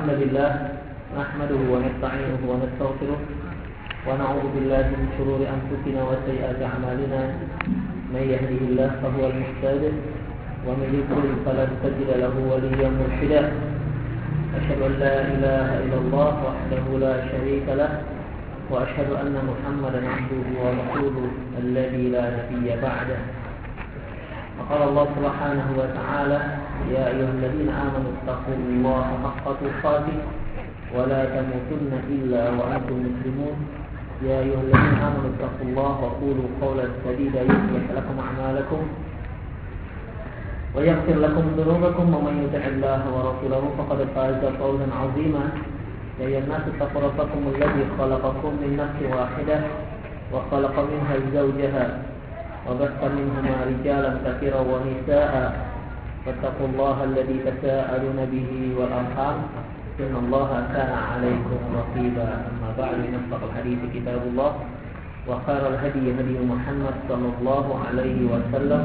الحمد لله نحمده ونستعينه ونستغفره ونعوذ بالله من شرور أنفسنا وسيئات أعمالنا من يهده الله فهو المهتد ومن يضلل فلن تجد له وليا مرشدا أشهد أن لا إله إلا الله وحده لا شريك له وأشهد أن محمدا عبده ورسوله الذي لا نبي بعده. وقال الله سبحانه وتعالى يا أيها الذين آمنوا اتقوا الله حق تقاته ولا تموتن إلا وأنتم مسلمون. يا أيها الذين آمنوا اتقوا الله وقولوا قولا سديدا يصلح لكم أعمالكم ويغفر لكم ذنوبكم ومن يطع الله ورسوله فقد فاز فوزا عظيما. يا أيها الناس اتقوا ربكم الذي خلقكم من نفس واحدة وخلق منها زوجها وبث منهما رجالا كثيرا ونساء فاتقوا الله الذي تساءلون به والأرحام إن الله كان عليكم رقيبا. أما بعد من أصدق الحديث كتاب الله وخير الهدي هدي محمد صلى الله عليه وسلم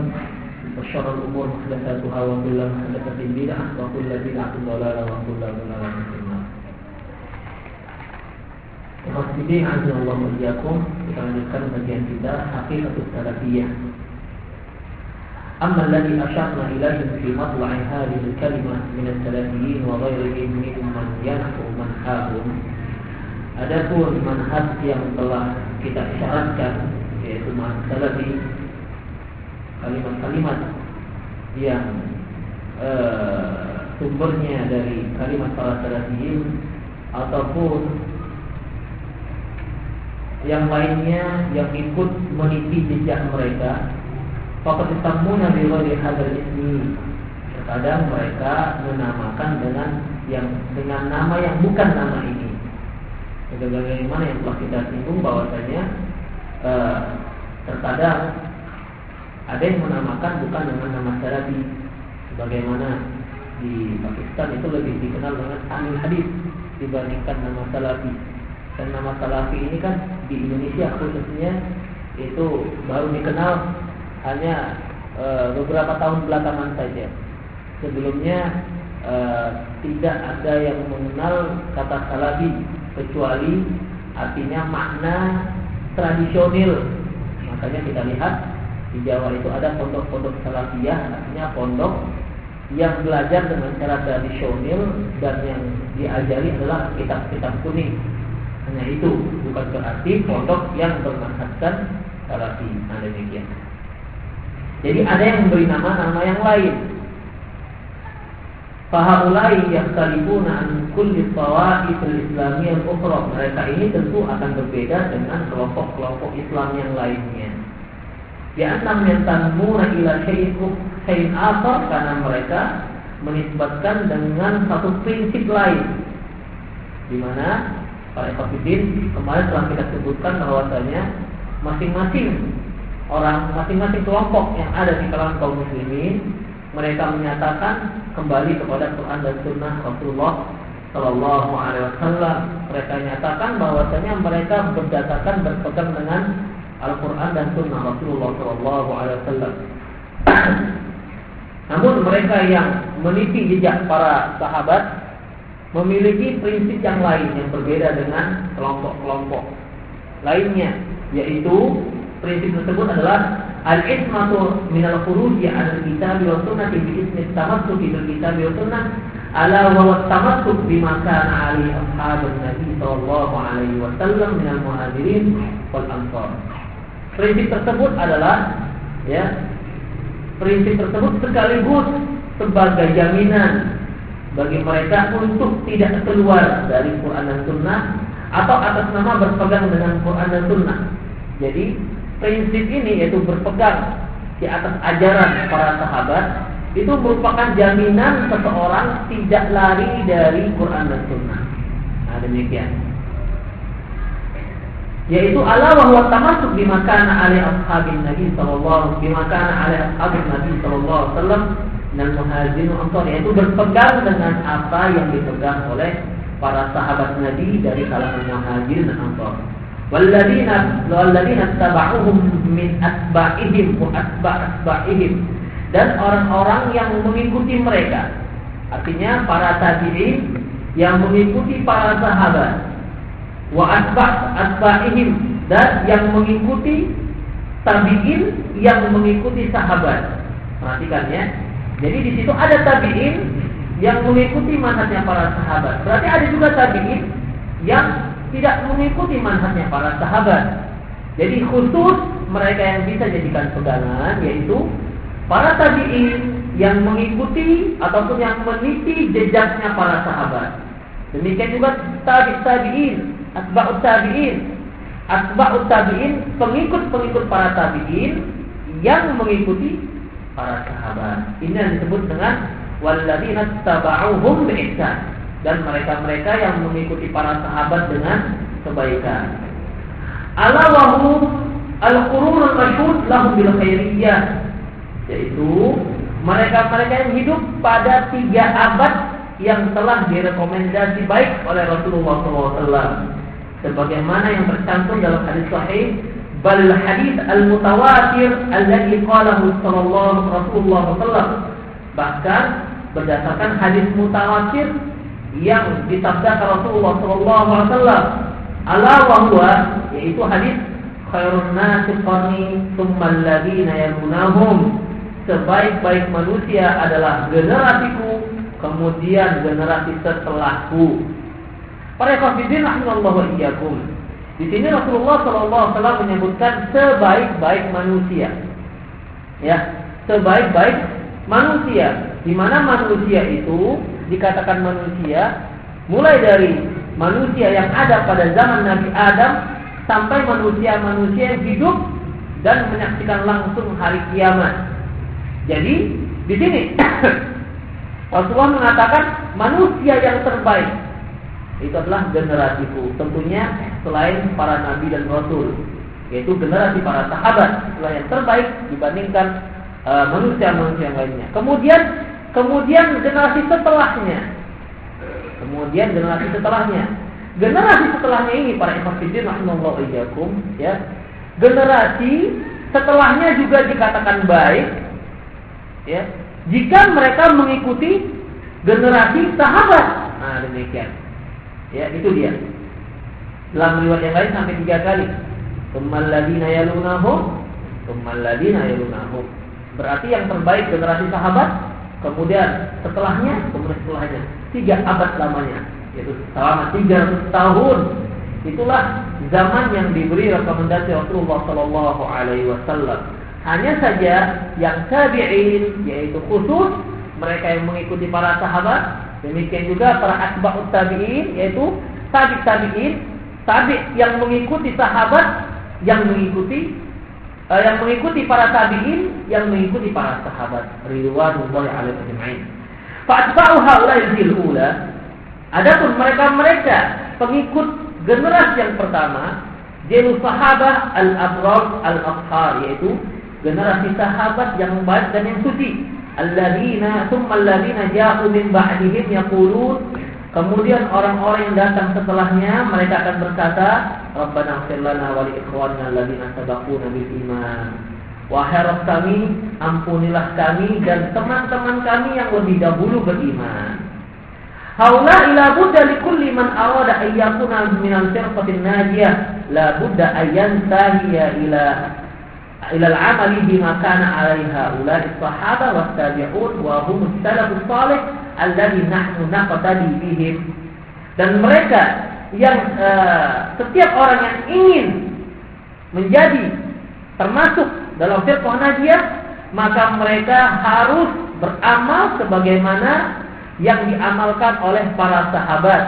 وشر الأمور محدثاتها وكل محدثة بدعة وكل بدعة ضلالة وكل ضلالة في النار. Ikhwatiddin azza wa iyyakum, kita lanjutkan bagian kita Haqiqatus Salafiyah. Amma alladhi asharna ilayhi fi matla'i hadhihi al-kalimah min as-salafiyyin wa ghayrihim mimman yanhu manhajum. Adapun manhaj yang telah kita isyaratkan yaitu manhaj salafi, kalimat-kalimat yang sumbernya dari kalimat para salafiyyin ataupun yang lainnya yang ikut meniti jejak mereka, faqad tasamuna bi ghairi hadzal ismi. Terkadang mereka menamakan dengan nama yang bukan nama ini. Sebagaimana yang telah kita singgung bahwasanya terkadang ada yang menamakan bukan dengan nama salafi. Sebagaimana di Pakistan itu lebih dikenal dengan ahlul hadis dibandingkan nama salafi. Dan nama salafi ini kan di Indonesia khususnya itu baru dikenal hanya beberapa tahun belakangan saja. Sebelumnya tidak ada yang mengenal kata salafi kecuali artinya makna tradisional. Makanya kita lihat di Jawa itu ada pondok-pondok salafiyah, artinya pondok yang belajar dengan cara tradisional dan yang diajari adalah kitab-kitab kuning. Hanya itu, bukan berarti pondok yang bermanhajkan salafi. Nah, demikian. Jadi ada yang memberi nama yang lain. Fahaulai yakhtalifuna an kulli shawa'ifil islamiyyah ukhra. Mereka ini tentu akan berbeda dengan kelompok-kelompok Islam yang lainnya. Ya annam yantamuna ila syai'in akhar, karena mereka menisbatkan dengan satu prinsip lain. Di mana para ikhwatiddin kemarin telah kita sebutkan bahwasanya masing-masing kelompok yang ada di kalangan kaum muslimin, mereka menyatakan kembali kepada Quran dan Sunnah Rasulullah Sallallahu Alaihi Wasallam. Mereka nyatakan bahwasanya mereka berdasarkan berpegang dengan Al-Quran dan Sunnah Rasulullah Sallallahu Alaihi Wasallam. Namun mereka yang meniti jejak para sahabat memiliki prinsip yang lain yang berbeda dengan kelompok-kelompok lainnya, yaitu prinsip tersebut adalah al-ismatu minal khuruji 'ala al-kitab wa sunnah bi ismi tamassuk bil kitab wa sunnah ala wa tamassuk bima kana 'alaihi ashabun nabi sallallahu alaihi wasallam minal muhajirin wal ansar. Prinsip tersebut adalah prinsip tersebut sekaligus sebagai jaminan bagi mereka untuk tidak keluar dari Quran dan Sunnah atau atas nama berpegang dengan Quran dan Sunnah. Jadi prinsip ini yaitu berpegang di atas ajaran para sahabat itu merupakan jaminan seseorang tidak lari dari Quran dan Sunnah. Nah, demikian. Yaitu ala wa huwa tamassuk bima kana ali ashabin nabi sallallahu alaihi wasallam dan muhajirin ansar, yaitu berpegang dengan apa yang dipegang oleh para sahabat Nabi dari kalangan muhajirin dan ansar. Walladzina tabauhum min atba'ihim wa atba'ihim, dan orang-orang yang mengikuti mereka. Artinya para tabi'in yang mengikuti para sahabat, wa atba'ihim, dan yang mengikuti tabi'in yang mengikuti sahabat. Perhatikan ya. Jadi di situ ada tabi'in yang mengikuti manhajnya para sahabat. Berarti ada juga tabi'in yang tidak mengikuti manhajnya para sahabat. Jadi khusus mereka yang bisa jadikan pegangan yaitu para tabi'in yang mengikuti ataupun yang meniti jejaknya para sahabat. Demikian juga tabi'in, atba'ut tabi'in, pengikut-pengikut para tabi'in yang mengikuti para sahabat. Ini yang disebut dengan walladzina taba'uhum biihsan, dan mereka-mereka yang mengikuti para sahabat dengan kebaikan. Ala wahum al-qurunul masyhud lahum bil khairiyyah, yaitu mereka-mereka yang hidup pada 3 abad yang telah direkomendasi baik oleh Rasulullah SAW, sebagaimana yang tercantum dalam hadis sahih, bal hadis al-mutawatir alladhi qalahu Rasulullah SAW, bahkan berdasarkan hadis mutawatir yang disabdakan Rasulullah SAW, ala wa huwa, yaitu hadis khairun nasi qarni tsumma alladziina yalunahum, sebaik-baik manusia adalah generasiku, kemudian generasi setelahku. Para ikhwatiddin rahimallahu wa iyyakum. Di sini Rasulullah SAW menyebutkan sebaik-baik manusia. Ya, sebaik-baik manusia. Di mana manusia itu dikatakan manusia mulai dari manusia yang ada pada zaman Nabi Adam sampai manusia-manusia yang hidup dan menyaksikan langsung hari kiamat. Jadi di sini Rasulullah mengatakan manusia yang terbaik itu adalah generasiku, tentunya selain para nabi dan rasul, yaitu generasi para sahabat, itulah yang terbaik dibandingkan manusia-manusia yang lainnya. Kemudian generasi setelahnya. Generasi setelahnya ini para ikhwatiddin rahimallahu wa iyyakum, ya. Generasi setelahnya juga dikatakan baik, ya, jika mereka mengikuti generasi sahabat. Nah, demikian. Ya, itu dia. Dalam riwayat yang lain sampai 3 kali. Tsummal ladzina yalunahum. Berarti yang terbaik generasi sahabat, kemudian setelahnya, 3 abad lamanya, yaitu selama 300 tahun. Itulah zaman yang diberi rekomendasi Rasulullah sallallahu alaihi wasallam. Hanya saja yang tabi'in, yaitu khusus mereka yang mengikuti para sahabat, demikian juga para atba'ut tabi'in, yaitu tabi'in, yang mengikuti sahabat, yang mengikuti para tabi'in, yang mengikuti para sahabat ridwanullahi alaihim ajma'in. Fa'atba'u haula'il ula, adapun mereka pengikut generasi yang pertama, jalus sahabah al-abrar al-athhar, yaitu generasi sahabat yang baik dan yang suci. Tsumma alladzina ja'u min ba'dihim yaqulun, kemudian orang-orang yang datang setelahnya mereka akan berkata, Rabbana ighfir lana wa li ikhwanina alladzina sabaquna bil iman. Wahai Rabb kami, ampunilah kami dan teman-teman kami yang lebih dahulu beriman. Haula ila budda likulli man arada an yakuna min al-firqatin najiyah, la budda an yantahiya ila al-amali bima kana 'alaiha ulai as-sahabah was-tabi'un wa hum as-salafus salih alladhi nahnu naqtadi bihim. Dan mereka yang setiap orang yang ingin menjadi termasuk dalam firqah najiyah, maka mereka harus beramal sebagaimana yang diamalkan oleh para sahabat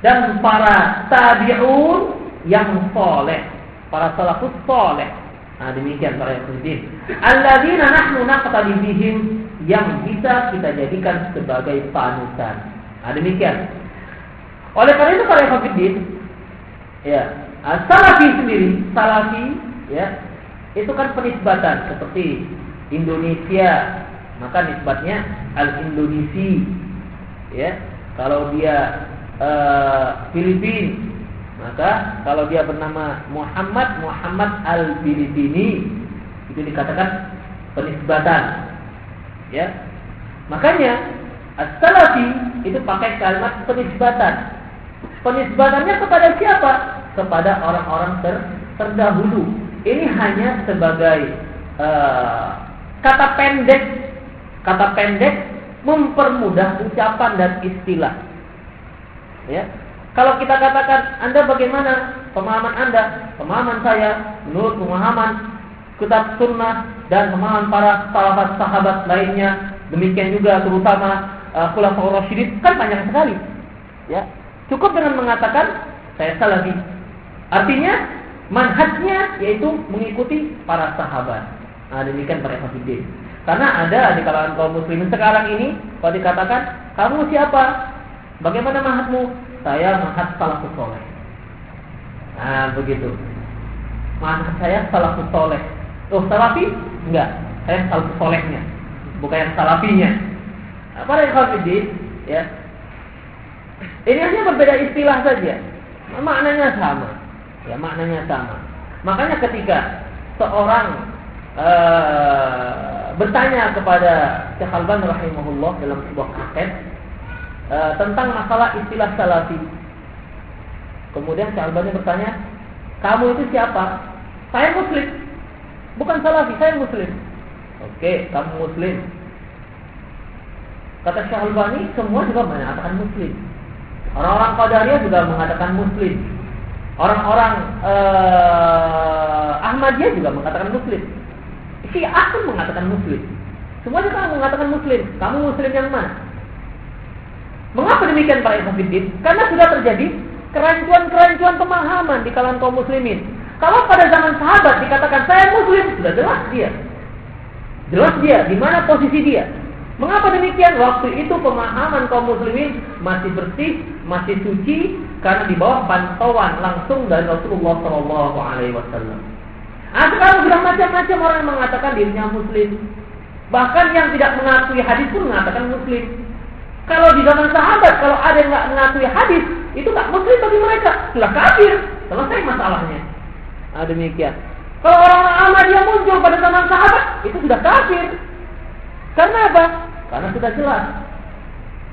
dan para tabi'un yang saleh, para salafus saleh. Nah, demikian para ikhwatiddin. Alladzina nahnu naqtadi bihim, yang bisa kita jadikan sebagai panutan. Nah, demikian. Oleh karena itu para ikhwatiddin, ya, salafi, ya, itu kan penisbatan seperti Indonesia, maka nisbatnya al-Indonesi, ya. Kalau dia Filipina, maka kalau dia bernama Muhammad al-Filipini, itu dikatakan penisbatan, ya. Makanya As-salafi itu pakai kalimat penisbatan. Penisbatannya kepada siapa? Kepada orang-orang terdahulu. Ini hanya sebagai kata pendek mempermudah ucapan dan istilah. Ya. Kalau kita katakan, Anda bagaimana pemahaman Anda? Pemahaman saya menurut pemahaman kitab sunnah dan pemahaman para sahabat lainnya. Demikian juga terutama Khulafaur Rasyidin, kan panjang sekali. Ya. Cukup dengan mengatakan saya salafi. Artinya manhajnya yaitu mengikuti para sahabat. Nah, demikian para hafidin. Karena ada di kalangan kaum muslimin sekarang ini, kalau dikatakan, kamu siapa? Bagaimana manhajmu? Saya manhaj salafus saleh. Nah, begitu. Manhaj saya salafus saleh. Oh, salafi? Enggak. Saya salafus salehnya, bukan yang salafinya. Nah, para hafidin, ya. Ini hanya berbeda istilah saja. Maknanya sama. Ya, maknanya sama. Makanya ketika seorang bertanya kepada Syekh Al-Albani rahimahullah dalam sebuah kaset tentang masalah istilah salafi. Kemudian Syekh Al-Albani bertanya, "Kamu itu siapa?" "Saya muslim." "Bukan salafi, saya muslim." "Oke, kamu muslim." Kata Syekh Al-Albani, semua juga mengatakan muslim. Orang-orang Qadariyah juga mengatakan muslim. Orang-orang Ahmadiyah juga mengatakan muslim. Syiah pun mengatakan muslim. Semua juga mengatakan muslim. Kamu muslim yang mana? Mengapa demikian para ikhwatiddin? Karena sudah terjadi kerancuan-kerancuan pemahaman di kalangan kaum muslimin. Kalau pada zaman sahabat dikatakan saya muslim, sudah jelas dia. Jelas dia di mana posisi dia. Mengapa demikian? Waktu itu pemahaman kaum muslimin masih bersih, masih suci, karena di bawah pantauan langsung dari Rasulullah SAW. Sekarang sudah macam-macam orang yang mengatakan dirinya muslim. Bahkan yang tidak mengakui hadis pun mengatakan muslim. Kalau di zaman sahabat, kalau ada yang tidak mengakui hadis, itu tak muslim bagi mereka, sudah kafir. Selesai masalahnya. Demikian. Kalau orang-orang Ahmadiyah muncul pada zaman sahabat, itu sudah kafir. Karena apa? Karena sudah jelas.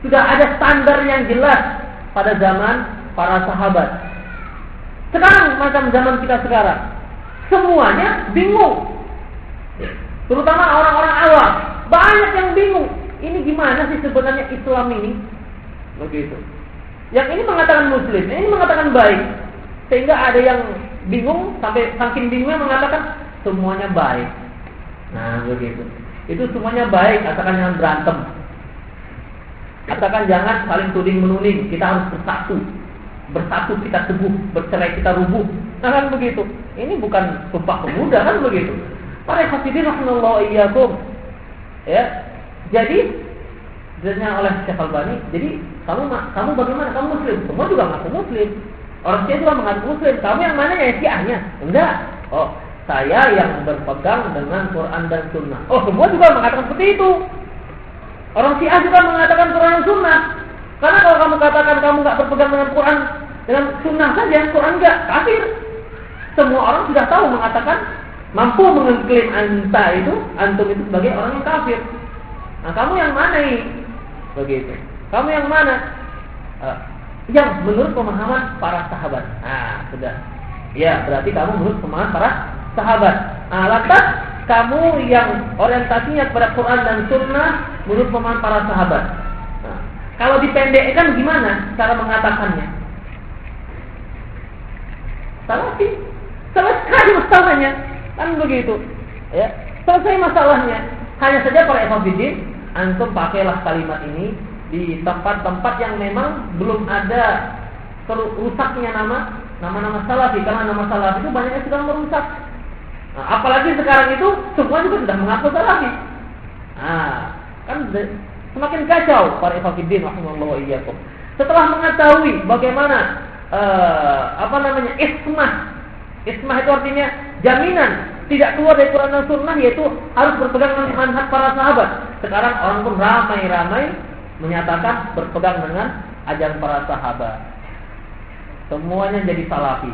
Sudah ada standar yang jelas pada zaman para sahabat. Sekarang macam zaman kita sekarang, semuanya bingung. Terutama orang-orang awam, banyak yang bingung. Ini gimana sih sebenarnya Islam ini? Begitu. Yang ini mengatakan muslim, ini mengatakan baik. Sehingga ada yang bingung, sampai saking bingungnya mengatakan semuanya baik. Nah, begitu. Itu semuanya baik, asalkan jangan berantem. Katakan jangan saling tuding menuding. Kita harus bersatu. Bersatu kita teguh, bercerai kita rubuh. Nah, kan begitu. Ini bukan sumpah pemuda, kan begitu. Para hafidin rahimallahu iyyakum. Ya. Jadi ditanya oleh Syekh Al-Albani, jadi kamu bagaimana? Kamu muslim? Semua juga mengaku muslim. Orang Syiah juga mengaku muslim. Kamu yang mana ya Syiahnya? Enggak. Oh, saya yang berpegang dengan Quran dan Sunnah. Oh, semua juga mengatakan seperti itu. Orang Syiah juga mengatakan Quran dan Sunnah. Karena kalau kamu katakan kamu nggak berpegang dengan Quran, dengan Sunnah saja, Quran enggak, kafir. Semua orang sudah tahu mengatakan, mampu mengklaim antum itu sebagai orang yang kafir. Nah, kamu yang mana ini? Begitu. Kamu yang mana? Yang menurut pemahaman para sahabat. Sudah. Ya, berarti kamu menurut pemahaman para sahabat. Lantas kamu yang orientasinya kepada Quran dan Sunnah menurut pemahaman para sahabat. Kalau dipendekkan gimana cara mengatakannya? Salah sih. Selesai masalahnya. Kan begitu. Ya, selesai masalahnya. Hanya saja para ikhwatiddin, antum pakailah kalimat ini di tempat-tempat yang memang belum ada rusaknya nama-nama salafi, karena nama salafi itu banyaknya sudah merusak. Nah, apalagi sekarang itu semua juga sudah mengaku salafi. Kan semakin kacau para ikhwatiddin rahimallahu iyyakum. Setelah mengetahui bagaimana ismah itu artinya jaminan tidak keluar dari Quran dan Sunnah, yaitu harus berpegang dengan manhaj para sahabat. Sekarang orang pun ramai-ramai menyatakan berpegang dengan ajaran para sahabat. Semuanya jadi salafi.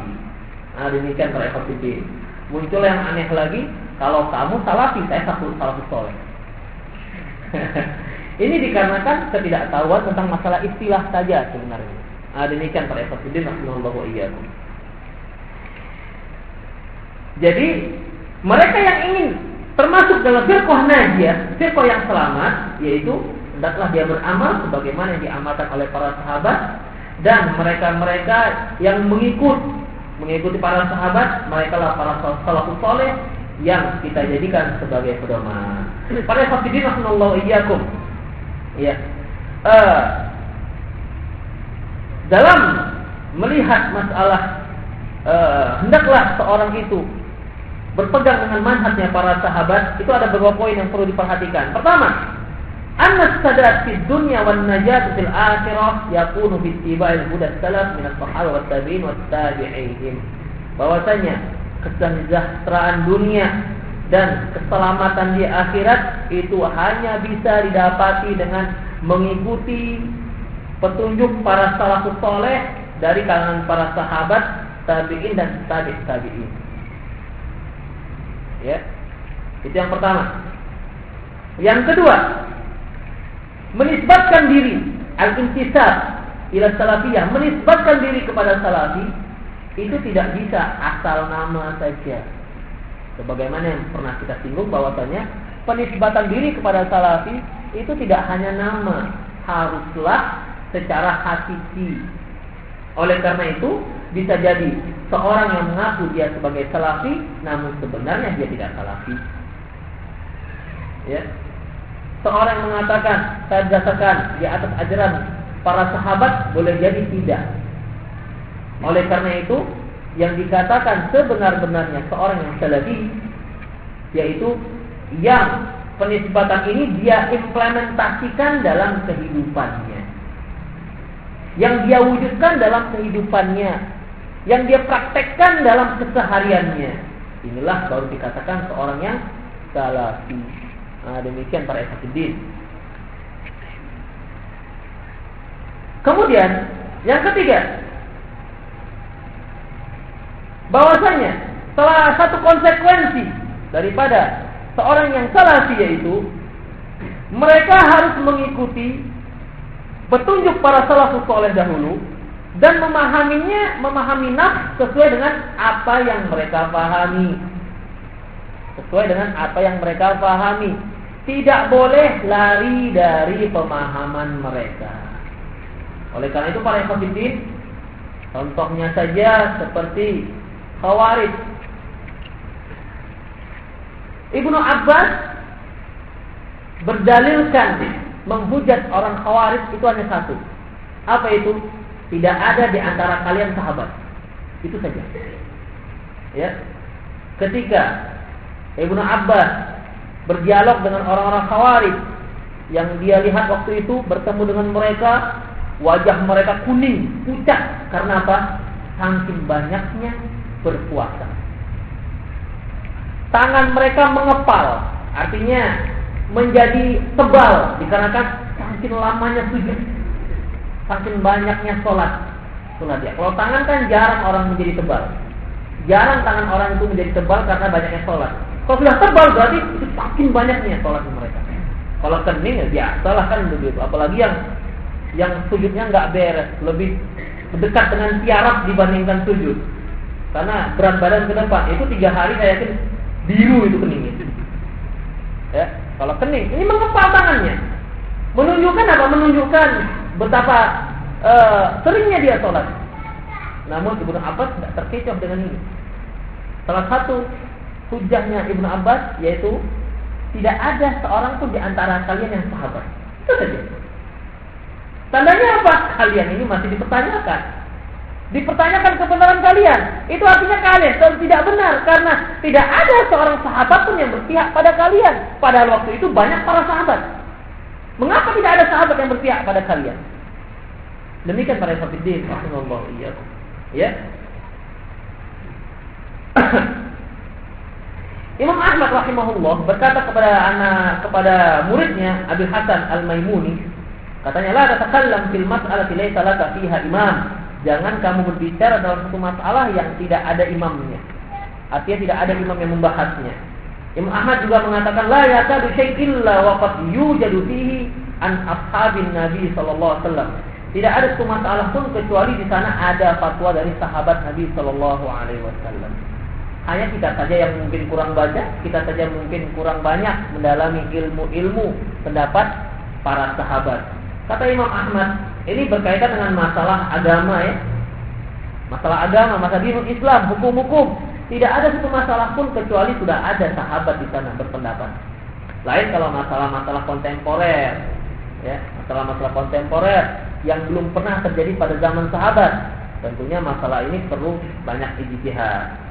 Demikian para ikhwatiddin. Muncul yang aneh lagi, kalau kamu salafi, saya salafus saleh. Ini dikarenakan ketidaktahuan tentang masalah istilah saja sebenarnya. Demikian para ikhwatiddin rahimallahu wa iyyakum. Jadi mereka yang ingin termasuk dalam firqah najiyah, firqah yang selamat, yaitu hendaklah dia beramal sebagaimana yang diamalkan oleh para sahabat, dan mereka-mereka yang mengikuti para sahabat, mereka lah para salafus saleh yang kita jadikan sebagai pedoman. Para ikhwatiddin rahimallahu wa iyyakum. Ya. Dalam melihat masalah hendaklah seorang itu berpegang dengan manhajnya para sahabat, itu ada beberapa poin yang perlu diperhatikan. Pertama, anna sadat fid dunya wan najat fil akhirah yakunu bi ittiba'il huda salaf min as-sahabah wat tabi'in wat tabi'in. Bahwasanya kesejahteraan dunia dan keselamatan di akhirat itu hanya bisa didapati dengan mengikuti petunjuk para salafus saleh dari kalangan para sahabat, tabi'in dan tabi'in. Ya, itu yang pertama. Yang kedua, menisbatkan diri al-intisab ila salafiyah, menisbatkan diri kepada salafi itu tidak bisa asal nama saja. Sebagaimana yang pernah kita singgung bahwasanya penisbatan diri kepada salafi itu tidak hanya nama, haruslah secara hakiki. Oleh karena itu, bisa jadi seorang yang mengaku dia sebagai salafi, namun sebenarnya dia tidak salafi. Ya. Seorang yang mengatakan saya berdasarkan di atas ajaran para sahabat, boleh jadi tidak. Oleh karena itu, yang dikatakan sebenar-benarnya seorang yang salafi, yaitu yang penisbatan ini dia implementasikan dalam kehidupannya, yang dia wujudkan dalam kehidupannya, yang dia praktekkan dalam kesehariannya. Inilah baru dikatakan seorang yang salafi. Demikian para ikhwatiddin. Kemudian yang ketiga, bahwasanya salah satu konsekuensi daripada seorang yang salafi yaitu mereka harus mengikuti petunjuk para salafus saleh dahulu dan memahami nafs sesuai dengan apa yang mereka pahami. Tidak boleh lari dari pemahaman mereka. Oleh karena itu para ikhwatiddin, contohnya saja seperti Khawarij. Ibnu Abbas berdalilkan menghujat orang Khawarij itu hanya satu. Apa itu? Tidak ada di antara kalian sahabat. Itu saja. Ya. Ketika Ibnu Abbas berdialog dengan orang-orang Khawarij yang dia lihat waktu itu, bertemu dengan mereka, wajah mereka kuning, pucat. Karena apa? Saking banyaknya berpuasa. Tangan mereka mengepal, artinya menjadi tebal dikarenakan saking lamanya sujud, saking banyaknya sholat ya. Kalau tangan kan jarang orang menjadi tebal, jarang tangan orang itu menjadi tebal karena banyaknya sholat. Kalau sudah tebal berarti itu saking banyaknya sholat mereka. Kalau kening ya biasalah kan begitu. Apalagi yang sujudnya nggak beres, lebih dekat dengan tiarap dibandingkan sujud. Karena berat badan ke depan itu 3 hari saya yakin biru itu keningnya. Ya, kalau kening ini mengepal tangannya. Menunjukkan apa? Menunjukkan betapa seringnya dia sholat. Namun Ibnu Abbas tidak terkecoh dengan ini. Salah satu hujahnya Ibnu Abbas yaitu tidak ada seorang pun di antara kalian yang sahabat. Itu saja. Tandanya apa? Kalian ini masih dipertanyakan. Dipertanyakan kebenaran kalian. Itu artinya kalian tidak benar karena tidak ada seorang sahabat pun yang berpihak pada kalian. Padahal waktu itu banyak para sahabat. Mengapa tidak ada sahabat yang berpihak pada kalian? Demikian para ikhwatiddin rahimallahu iyyakum. Ya. Imam Ahmad rahimahullah berkata kepada muridnya Abil Hasan Al-Maimuni, katanya, la tatakallam fil mas'alati laysa laka fiha imam. Jangan kamu berbicara dalam satu masalah yang tidak ada imamnya. Artinya tidak ada imam yang membahasnya. Imam Ahmad juga mengatakan, la yakadu syai'in illa wa qad yujadu fihi an ashabin Nabi sallallahu alaihi wasallam. Tidak ada satu masalah pun kecuali di sana ada fatwa dari sahabat Nabi sallallahu alaihi wasallam. Hanya kita saja yang mungkin kurang baca, kita saja mungkin kurang banyak mendalami ilmu-ilmu pendapat para sahabat. Kata Imam Ahmad, ini berkaitan dengan masalah agama ya. Masalah agama, masalah dinul Islam, hukum-hukum. Tidak ada satu masalah pun kecuali sudah ada sahabat di sana berpendapat. Lain kalau masalah-masalah kontemporer, ya, masalah-masalah kontemporer yang belum pernah terjadi pada zaman sahabat. Tentunya masalah ini perlu banyak ijtihad.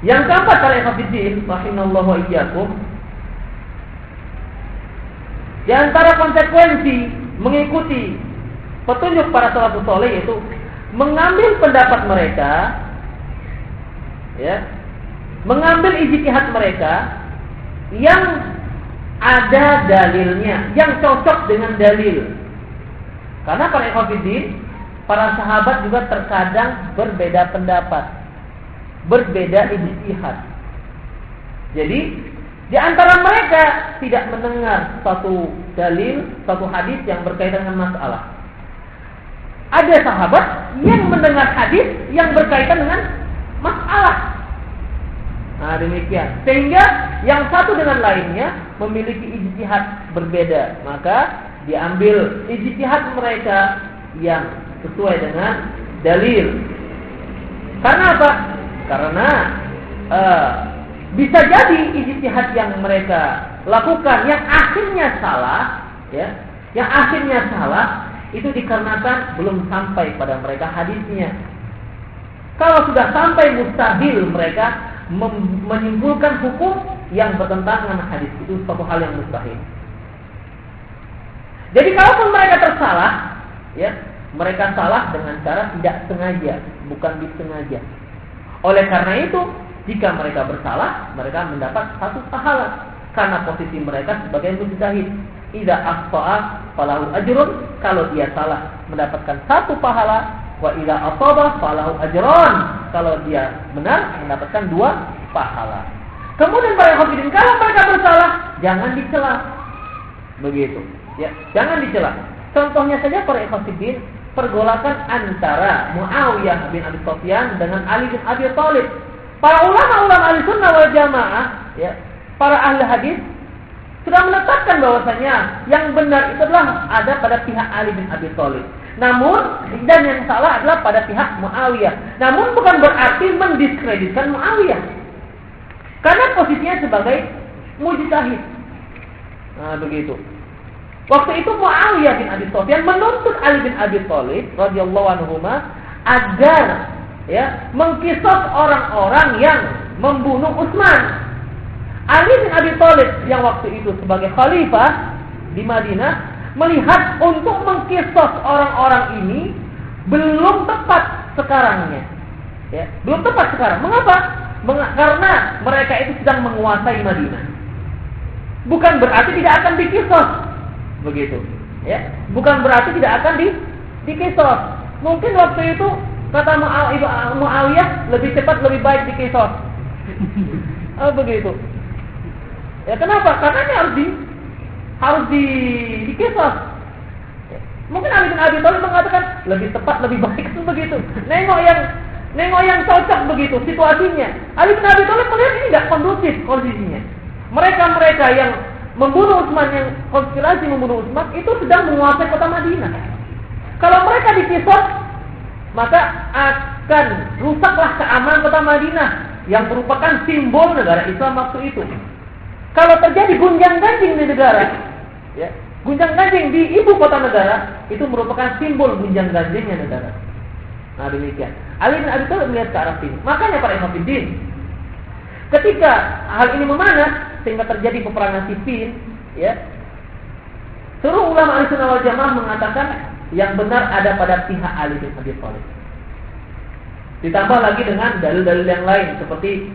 Yang keempat, para ikhwatiddin rahimallahu wa iyyakum, di antara konsekuensi mengikuti petunjuk para salafus saleh yaitu mengambil pendapat mereka, ya, mengambil ijtihad mereka yang ada dalilnya, yang cocok dengan dalil. Karena para ikhwatiddin, para sahabat juga terkadang berbeda pendapat, berbeda ijtihad. Jadi di antara mereka tidak mendengar satu dalil, satu hadis yang berkaitan dengan masalah. Ada sahabat yang mendengar hadis yang berkaitan dengan masalah. Nah, demikian. Sehingga yang satu dengan lainnya memiliki ijtihad berbeda. Maka diambil ijtihad mereka yang sesuai dengan dalil. Karena apa? Karena bisa jadi ijtihad yang mereka lakukan yang akhirnya salah, ya, yang akhirnya salah itu dikarenakan belum sampai pada mereka hadisnya. Kalau sudah sampai, mustahil mereka menyimpulkan hukum yang bertentangan dengan hadis. Itu suatu hal yang mustahil. Jadi kalaupun mereka tersalah, ya, mereka salah dengan cara tidak sengaja, bukan disengaja. Oleh karena itu, jika mereka bersalah, mereka mendapat satu pahala karena posisi mereka sebagai mujtahid. Idza akhta'a falahu ajrun, kalau dia salah mendapatkan satu pahala, wa idza asaba falahu ajran, kalau dia benar mendapatkan dua pahala. Kemudian para hadirin, kalau mereka bersalah, jangan dicela. Begitu, ya, jangan dicela. Contohnya saja para hadirin, pergolakan antara Muawiyah bin Abi Sufyan dengan Ali bin Abi Thalib. Para ulama-ulama Ahlussunnah wal Jamaah, ya, para ahli hadis sudah menetapkan bahwasanya yang benar itu adalah ada pada pihak Ali bin Abi Thalib. Namun dan yang salah adalah pada pihak Muawiyah. Namun bukan berarti mendiskreditkan Muawiyah. Karena posisinya sebagai mujtahid. Nah, begitu. Waktu itu Muawiyah bin Abi Sufyan menuntut Ali bin Abi Thalib radhiyallahu anhuma agar, ya, mengqisas orang-orang yang membunuh Utsman. Ali bin Abi Thalib yang waktu itu sebagai khalifah di Madinah melihat untuk mengqisas orang-orang ini belum tepat sekarangnya. Ya, belum tepat sekarang. Mengapa? Karena mereka itu sedang menguasai Madinah. Bukan berarti tidak akan diqisas. Begitu. Ya, bukan berarti tidak akan diqisas. Mungkin waktu itu kata Muawiyah lebih cepat lebih baik diqisas. Oh, begitu. Ya, kenapa? Karena ini harus diqisas. Mungkin Ali bin Abi Thalib mengatakan lebih tepat, lebih baik itu begitu. Nengok yang cocok begitu situasinya. Ali bin Abi Thalib melihat ini tidak kondusif kondisinya. Mereka yang membunuh Utsman, yang konspirasi membunuh Utsman itu sedang menguasai kota Madinah. Kalau mereka diqisas, maka akan rusaklah keamanan kota Madinah yang merupakan simbol negara Islam waktu itu. Kalau terjadi gunjang-ganjing di negara, ya, gunjang-ganjing di ibu kota negara, itu merupakan simbol gunjang-ganjingnya negara. Nah, demikian. Ali bin Abi Thalib melihat ke arah sini. Makanya para ikhwatiddin, ketika hal ini memanas sehingga terjadi peperangan sipil, ya, seluruh ulama Ahlussunnah wal Jamaah mengatakan yang benar ada pada pihak Ali bin Abi Thalib. Ditambah lagi dengan dalil-dalil yang lain seperti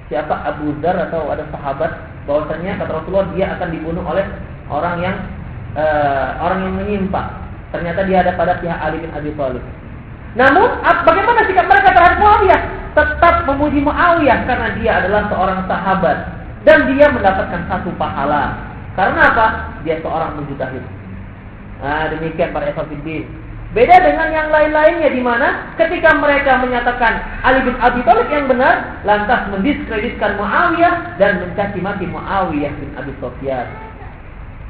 siapa Abu Dzar atau ada sahabat bahwasanya kata Rasulullah dia akan dibunuh oleh orang yang menyimpang. Ternyata dia ada pada pihak Ali bin Abi Thalib. Namun bagaimana sikap mereka terhadap Muawiyah? Tetap memuji Muawiyah karena dia adalah seorang sahabat dan dia mendapatkan satu pahala. Karena apa? Dia seorang mujtahid. Nah, demikian para ikhwatiddin. Beda dengan yang lain-lainnya di mana ketika mereka menyatakan Ali bin Abi Thalib yang benar, lantas mendiskreditkan Muawiyah dan mencaci maki Muawiyah bin Abi Sufyan.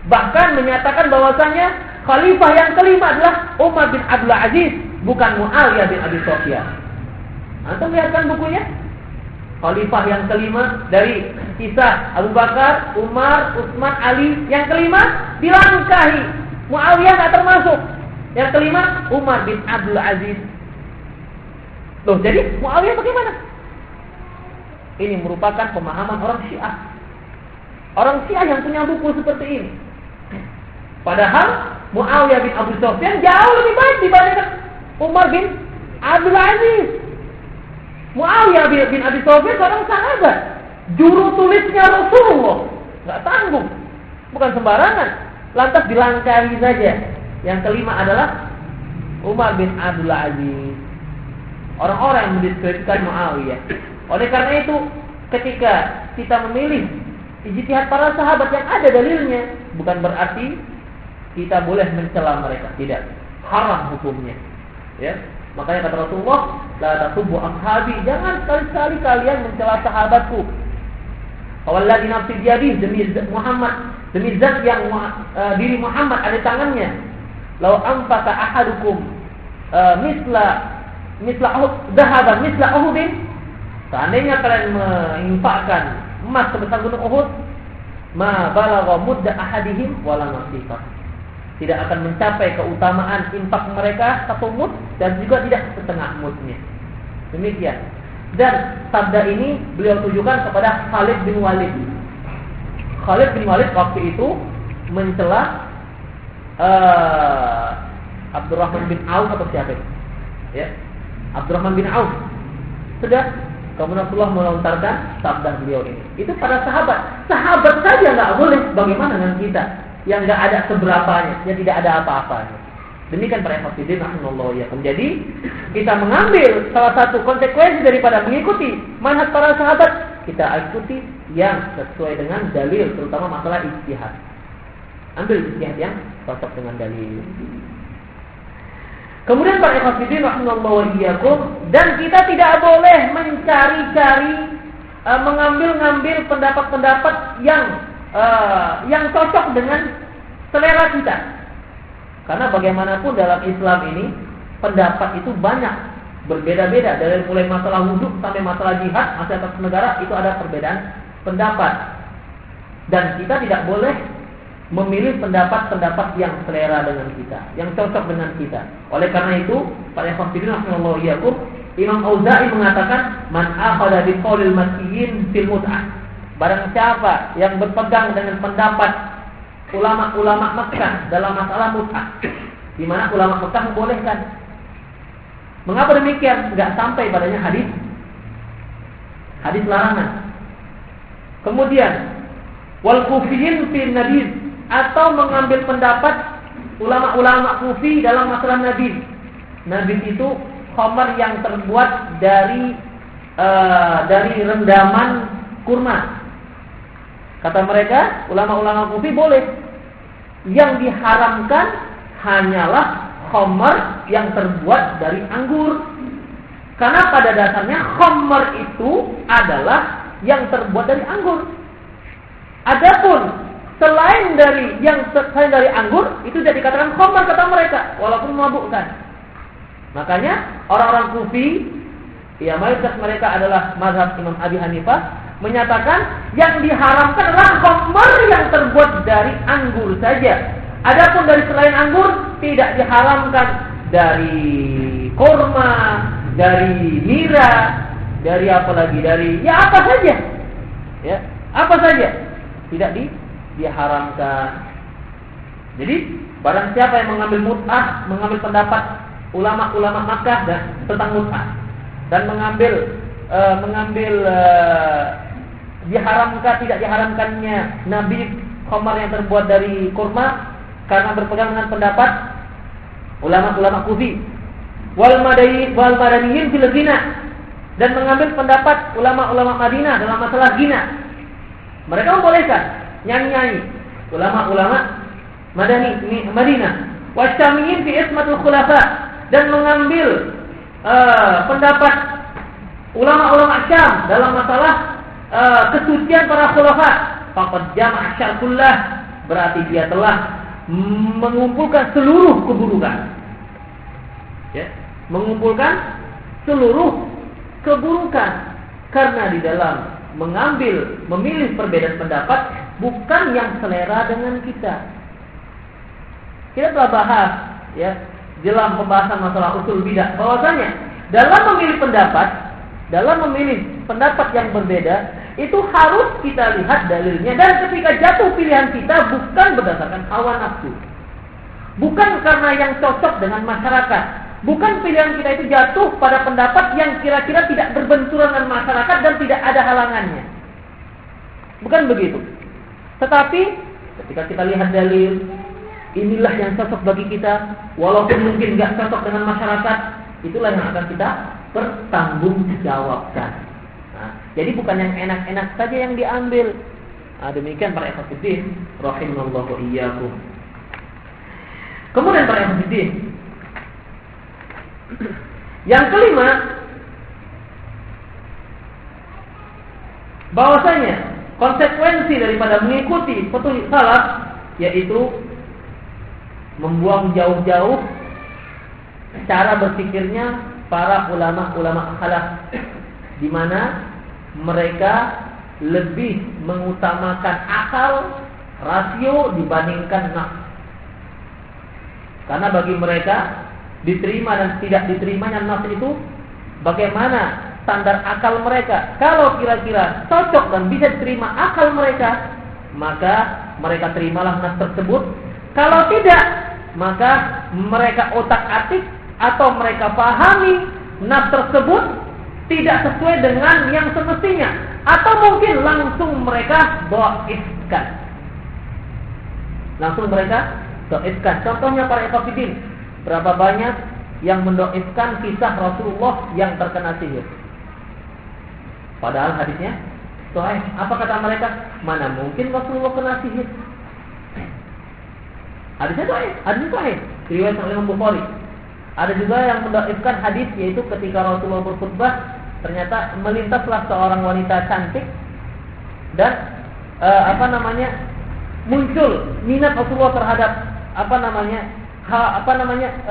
Bahkan menyatakan bahwasanya khalifah yang kelima adalah Umar bin Abdul Aziz, bukan Muawiyah bin Abi Sufyan. Antum lihatkan bukunya? Khalifah yang kelima dari kisah Abu Bakar, Umar, Utsman, Ali. Yang kelima dilangkahi. Muawiyah tidak termasuk. Yang kelima Umar bin Abdul Aziz. Loh, jadi Muawiyah bagaimana? Ini merupakan pemahaman orang Syiah. Orang Syiah yang punya buku seperti ini. Padahal Muawiyah bin Abi Sufyan jauh lebih baik dibandingkan Umar bin Abdul Aziz. Muawiyah bin Abi Sufyan seorang sahabat, juru tulisnya Rasulullah, nggak tanggung, bukan sembarangan. Lantas dilangkahi saja. Yang kelima adalah Umar bin Abdul Aziz. Orang-orang yang mendiskreditkan Muawiyah. Oleh karena itu, ketika kita memilih ijtihad para sahabat yang ada dalilnya, bukan berarti kita boleh mencela mereka. Tidak, haram hukumnya. Ya, makanya kata Rasulullah, la tasubbu ashabi, jangan sekali-kali kalian mencela sahabatku. Wallahi nafsi biyadihi, demi Muhammad, demi zat yang diri Muhammad ada di tangannya. Lau anfaqa ahadukum misla dhahaban misla Uhudin, seandainya kalian menginfakkan emas sebesar gunung Uhud, ma balagha mudda ahadihim wala nasifah, tidak akan mencapai keutamaan infak mereka satu mud dan juga tidak setengah mudnya. Demikian. Dan sabda ini beliau tujukan kepada Khalid bin Walid. Khalid bin Walid waktu itu mencela Abdurrahman bin Auf atau siapa? Ya, Abdurrahman bin Auf. Sudah, kemudian Rasulullah melontarkan sabda beliau ini. Itu para sahabat. Sahabat saja nggak boleh. Bagaimana dengan kita yang nggak ada seberapanya, yang tidak ada apa-apanya? Demikian para hafidin rahimallahu iyyakum. Jadi kita mengambil salah satu konsekuensi daripada mengikuti manhaj para sahabat, kita ikuti yang sesuai dengan dalil, terutama masalah ijtihad. Ambil ijtihad yang cocok dengan dalil. Kemudian para hafidin rahimallahu iyyakum, dan kita tidak boleh mencari-cari mengambil-ngambil pendapat-pendapat yang cocok dengan selera kita. Karena bagaimanapun dalam Islam ini pendapat itu banyak, berbeda-beda, dari mulai masalah wudhu sampai masalah jihad, masalah atas negara, itu ada perbedaan pendapat. Dan kita tidak boleh memilih pendapat-pendapat yang selera dengan kita, yang cocok dengan kita. Oleh karena itu, para hafidin rahimallahu iyyakum, Imam Auza'i mengatakan, man akhadha bi qaulil makkiyin fil mut'ah. Barang siapa yang berpegang dengan pendapat ulama-ulama Makkah dalam masalah mut'ah, di mana ulama Makkah membolehkan. Mengapa demikian? Enggak sampai padanya hadis larangan. Kemudian wal kufiyin fi nabiz, atau mengambil pendapat ulama-ulama kufi dalam masalah nabiz. Nabiz itu khamar yang terbuat dari rendaman kurma. Kata mereka, ulama-ulama kufi boleh. Yang diharamkan hanyalah khamar yang terbuat dari anggur. Karena pada dasarnya khamar itu adalah yang terbuat dari anggur. Adapun selain dari anggur, itu tidak dikatakan khamar kata mereka, walaupun memabukkan. Makanya orang-orang kufi, ya mayoritas mereka adalah mazhab Imam Abi Hanifah, menyatakan yang diharamkan adalah khamar yang terbuat dari anggur saja. Adapun dari selain anggur tidak diharamkan, dari kurma, dari nira, dari apa lagi, dari ya apa saja. Ya, apa saja tidak diharamkan. Jadi barang siapa yang mengambil mut'ah, mengambil pendapat ulama-ulama Makkah dan tentang mut'ah, dan mengambil diharamkan tidak diharamkannya nabi khamar yang terbuat dari kurma karena berpegang dengan pendapat ulama-ulama kufi, wal madaniyin fil zina, dan mengambil pendapat ulama-ulama Madinah dalam masalah zina. Mereka membolehkan nyanyi-nyanyi. ulama-ulama Madinah, wasyamiyin fi ismatul khulafa, dan mengambil pendapat ulama-ulama Syam dalam masalah kesucian para khulafa. Faqad jama'a syarkullah, berarti dia telah mengumpulkan seluruh keburukan. Ya, mengumpulkan seluruh keburukan, karena di dalam memilih perbedaan pendapat bukan yang selera dengan kita. Kita telah bahas ya dalam pembahasan masalah usul bidah bahwasanya dalam memilih pendapat yang berbeda itu harus kita lihat dalilnya, dan ketika jatuh pilihan kita bukan berdasarkan hawa nafsu, bukan karena yang cocok dengan masyarakat, bukan pilihan kita itu jatuh pada pendapat yang kira-kira tidak berbenturan dengan masyarakat dan tidak ada halangannya, bukan begitu. Tetapi ketika kita lihat dalil, inilah yang cocok bagi kita, walaupun mungkin nggak cocok dengan masyarakat, itulah yang akan kita pertanggungjawabkan. Nah, jadi bukan yang enak-enak saja yang diambil. Nah, demikian para ikhwatiddin rahimallahu iyyakum. Kemudian para ikhwatiddin, yang kelima, bahwasanya konsekuensi daripada mengikuti petunjuk salaf yaitu membuang jauh-jauh cara berpikirnya para ulama-ulama khalaf, di mana mereka lebih mengutamakan akal, rasio dibandingkan nafsu. Karena bagi mereka diterima dan tidak diterimanya nafsu itu bagaimana standar akal mereka. Kalau kira-kira cocok dan bisa diterima akal mereka, maka mereka terimalah nafsu tersebut. Kalau tidak, maka mereka otak-atik atau mereka pahami nafsu tersebut tidak sesuai dengan yang semestinya, atau mungkin langsung mereka dhaifkan. Contohnya para ikhwatiddin, berapa banyak yang mendoifkan kisah Rasulullah yang terkena sihir. Padahal hadisnya sahih. Apa kata mereka? Mana mungkin Rasulullah kena sihir? Hadisnya sahih. Riwayat Imam Bukhari. Ada juga yang mendoifkan hadis, yaitu ketika Rasulullah berkhutbah, ternyata melintaslah seorang wanita cantik dan muncul minat Rasulullah terhadap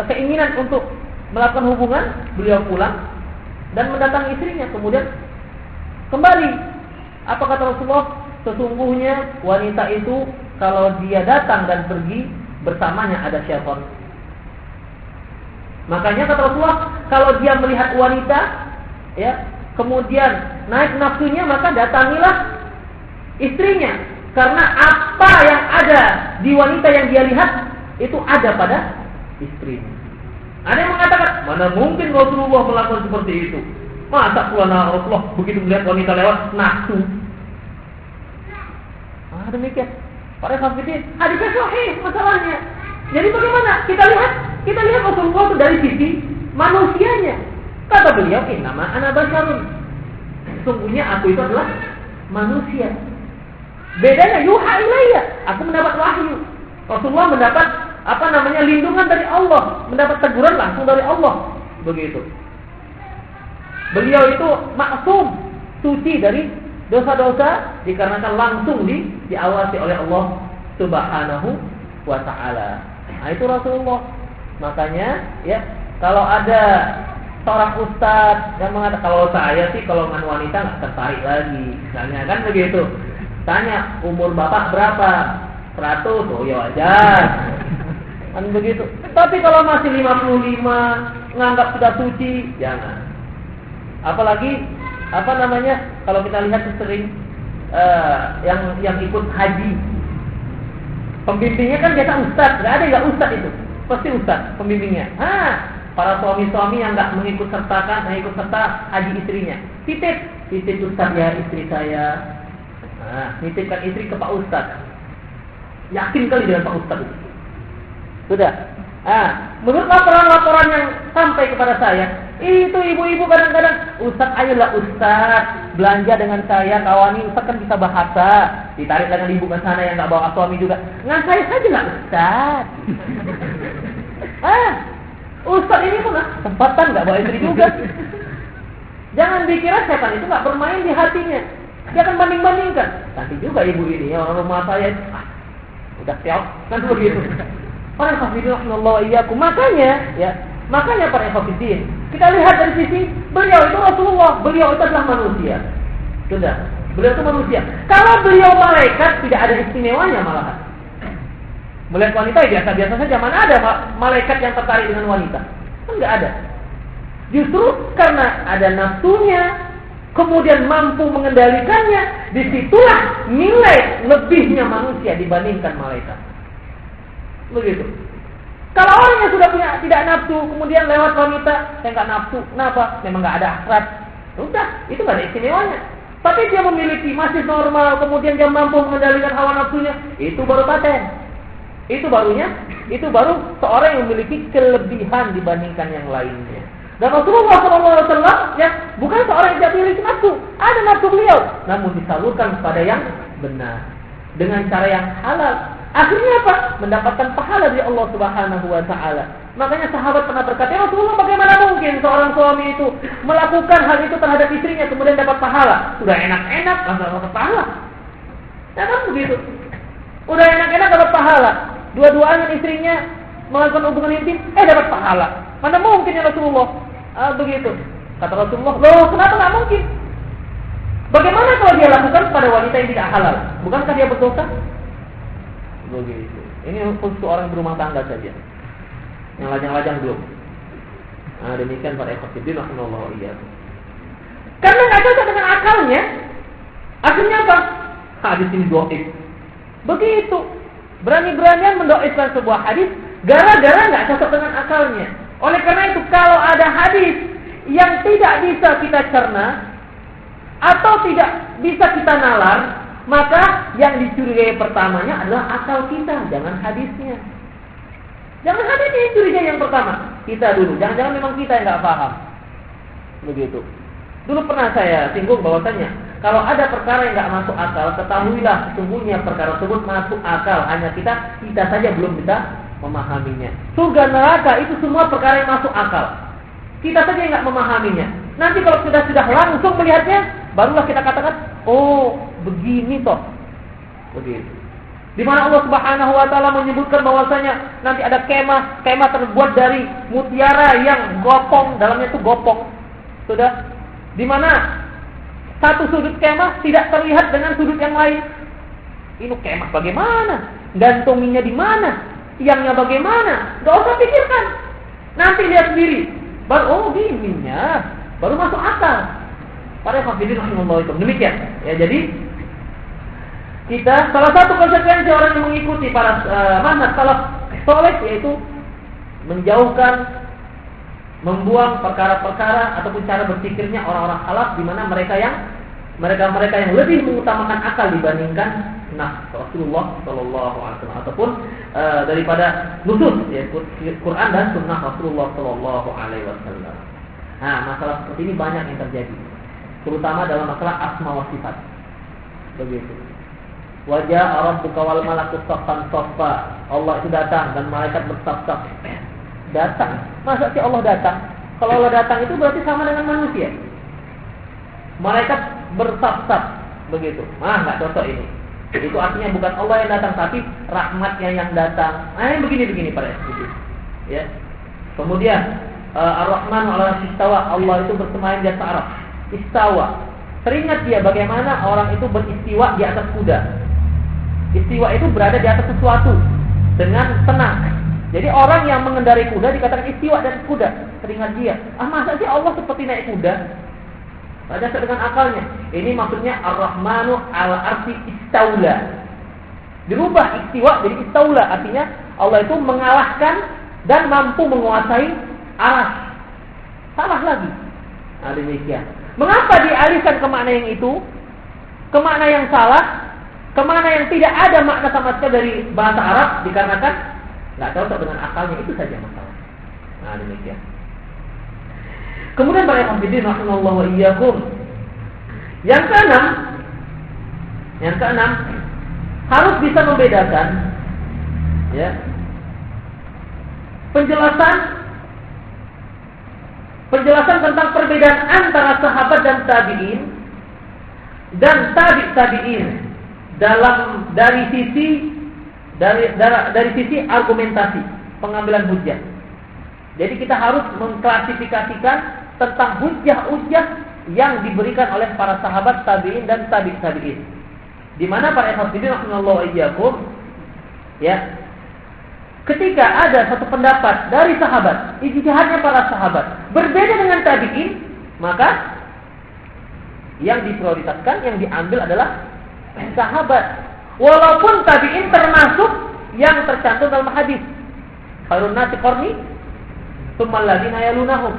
keinginan untuk melakukan hubungan. Beliau pulang dan mendatangi istrinya, kemudian kembali. Apa kata Rasulullah? Sesungguhnya wanita itu kalau dia datang dan pergi, bersamanya ada syaitan. Makanya kata Rasulullah, kalau dia melihat wanita, ya, kemudian naik nafsunya, maka datangilah istrinya, karena apa yang ada di wanita yang dia lihat itu ada pada istrinya. Ada yang mengatakan, mana mungkin Rasulullah melakukan seperti itu? Masa Rasulullah begitu melihat wanita lewat nafsu? Demikian. Para sahabat, hadisnya sahih masalahnya. Jadi bagaimana? Kita lihat Rasulullah itu dari sisi manusianya. Kata beliau, "Innama ana basyarun." Sungguhnya aku itu adalah manusia. Bedanya yuha ilayya, aku mendapat wahyu. Rasulullah mendapat lindungan dari Allah, mendapat teguran langsung dari Allah. Begitu. Beliau itu maksum, suci dari dosa-dosa, dikarenakan langsung diawasi oleh Allah Subhanahu wa ta'ala. Nah, itu Rasulullah. Makanya ya, kalau ada seorang ustaz yang mengatakan, kalau saya sih kalau dengan wanita nggak tertarik lagi, misalnya kan begitu. Tanya, umur bapak berapa? 100. Oh ya wajar. Kan begitu. Tapi kalau masih 55, nganggap sudah suci, jangan. Apalagi kalau kita lihat sering yang ikut haji, pembimbingnya kan biasa ustaz, nggak ada nggak ustaz itu, pasti ustaz pembimbingnya. Para suami-suami yang nggak mengikut serta haji istrinya, titip ustaz ya istri saya. Nitipkan istri ke Pak Ustaz. Yakin kali dengan Pak Ustaz itu. Sudah. Menurut laporan-laporan yang sampai kepada saya, Itu ibu-ibu kadang-kadang, Ustaz ayolah Ustaz, belanja dengan saya, kawani Ustaz kan bisa bahasa. Ditarik dengan ibu ke sana yang nggak bawa suami juga. Nggak saya saja lah Ustaz. Ustaz ini pun tempatan nggak bawa istri juga. Jangan dikira setan itu nggak bermain di hatinya. Dia akan banding-bandingkan. Nanti juga ibu ini, orang rumah saya, udah siap, kan begitu. Para hafidin Allah iyyakum. Makanya para hafidin, kita lihat dari sisi beliau itu Rasulullah, beliau itu adalah manusia. Sudah, beliau itu manusia. Kalau beliau malaikat, tidak ada istimewanya malahan. Melihat wanita biasa-biasa saja, mana ada malaikat yang tertarik dengan wanita? Kan nggak ada. Justru karena ada nafsunya, kemudian mampu mengendalikannya, disitulah nilai lebihnya manusia dibandingkan malaikat. Begitu. Kalau orang yang sudah punya tidak nafsu, kemudian lewat wanita, saya nggak nafsu, kenapa? Memang nggak ada hasrat. Sudah, itu nggak ada istimewanya. Tapi dia memiliki masih normal, kemudian dia mampu mengendalikan hawa nafsunya, itu baru paten. Itu baru seorang yang memiliki kelebihan dibandingkan yang lainnya. Dan Rasulullah SAW ya bukan seorang yang tidak memiliki nafsu, ada nafsu beliau, namun disalurkan kepada yang benar dengan cara yang halal. Akhirnya apa? Mendapatkan pahala dari Allah Subhanahu wa taala. Makanya sahabat pernah berkata, "Ya Rasulullah, bagaimana mungkin seorang suami itu melakukan hal itu terhadap istrinya kemudian dapat pahala? Sudah enak-enak langsung dapat pahala." Ya kan begitu. Udah enak-enak dapat pahala. Dua-duanya istrinya melakukan hubungan intim, dapat pahala. Mana mungkin ya Rasulullah? Begitu. Kata Rasulullah, "Loh, kenapa nggak mungkin? Bagaimana kalau dia lakukan pada wanita yang tidak halal? Bukankah dia berdosa?" Begitu. Ini khusus orang berumah tangga saja. Yang lajang-lajang belum. Demikian para ikhwatiddin rahimallahu iyyakum. Karena nggak cocok dengan akalnya, akhirnya apa? Hadis ini dhaif. Begitu. Berani-beranian mendoifkan sebuah hadis gara-gara nggak cocok dengan akalnya. Oleh karena itu, kalau ada hadis yang tidak bisa kita cerna atau tidak bisa kita nalar, maka yang dicurigai pertamanya adalah akal kita, jangan hadisnya. Jangan hadisnya yang curigai yang pertama, kita dulu. Jangan-jangan memang kita yang nggak paham. Begitu. Dulu pernah saya singgung bahwasanya kalau ada perkara yang nggak masuk akal, ketahuilah sesungguhnya perkara tersebut masuk akal. Hanya kita saja belum bisa memahaminya. Surga neraka itu semua perkara yang masuk akal. Kita saja yang nggak memahaminya. Nanti kalau sudah langsung melihatnya, barulah kita katakan, oh begini toh. Begitu. Di mana Allah Subhanahu wa taala menyebutkan bahwasanya nanti ada kemah terbuat dari mutiara yang gopong, dalamnya itu gopong. Sudah. Di mana satu sudut kemah tidak terlihat dengan sudut yang lain. Ini kemah bagaimana? Gantunginya di mana? Tiangnya bagaimana? Gak usah pikirkan. Nanti lihat sendiri. Baru gininya, baru masuk akal. Para hafidin rahimallahu. Demikian. Ya, jadi kita salah satu konsekuensi orang yang mengikuti para manhaj salaf saleh yaitu menjauhkan, membuang perkara-perkara ataupun cara berpikirnya orang-orang salaf, di mana mereka yang lebih mengutamakan akal dibandingkan Rasulullah Shallallahu Alaihi Wasallam ataupun daripada nusus ya Quran dan Sunnah Rasulullah Shallallahu Alaihi Wasallam. Nah, masalah seperti ini banyak yang terjadi, terutama dalam masalah asma wa sifat. Begitu. Wajah rabbuka wal malaku saffan saffa. Allah itu datang dan malaikat bersaf-saf. Datang. Masa sih Allah datang? Kalau Allah datang itu berarti sama dengan manusia. Malaikat bersaf-saf. Begitu. Nggak cocok ini. Itu artinya bukan Allah yang datang, tapi rahmatnya yang datang. Begini para istri. Ya. Kemudian Ar-Rahman 'ala istawa. Allah itu bersemayam di atas arah. Istawa. Teringat dia bagaimana orang itu beristiwa di atas kuda. Istiwa itu berada di atas sesuatu dengan tenang. Jadi orang yang mengendarai kuda dikatakan istiwa dan kuda. Teringat dia. Masa sih Allah seperti naik kuda? Ada dengan akalnya. Ini maksudnya Ar-Rahmanu 'ala arsi istaula. Dirubah istiwa jadi istaula. Artinya Allah itu mengalahkan dan mampu menguasai arah. Salah lagi. Demikian. Mengapa dialihkan ke makna yang itu? Ke makna yang salah? Ke makna yang tidak ada makna sama sekali dari bahasa Arab? Dikarenakan nggak cocok dengan akalnya, itu saja masalah. Demikian. Kemudian para hadirin rahimallahu wa iyyakum. Yang keenam, harus bisa membedakan ya. Penjelasan tentang perbedaan antara sahabat dan tabi'in dan tabi'in dari sisi argumentasi, pengambilan hujjah. Jadi kita harus mengklasifikasikan tentang hujjah-hujjah yang diberikan oleh para sahabat, tabi'in dan tabi'in. Di mana para hadirin rahimallahu wa iyyakum ya, ketika ada satu pendapat dari sahabat, ijtihadnya para sahabat berbeda dengan tabi'in, maka yang diprioritaskan, yang diambil adalah sahabat. Walaupun tabi'in termasuk yang tercantum dalam hadis, khairun nasi qarni tsumma alladziina yalunahum.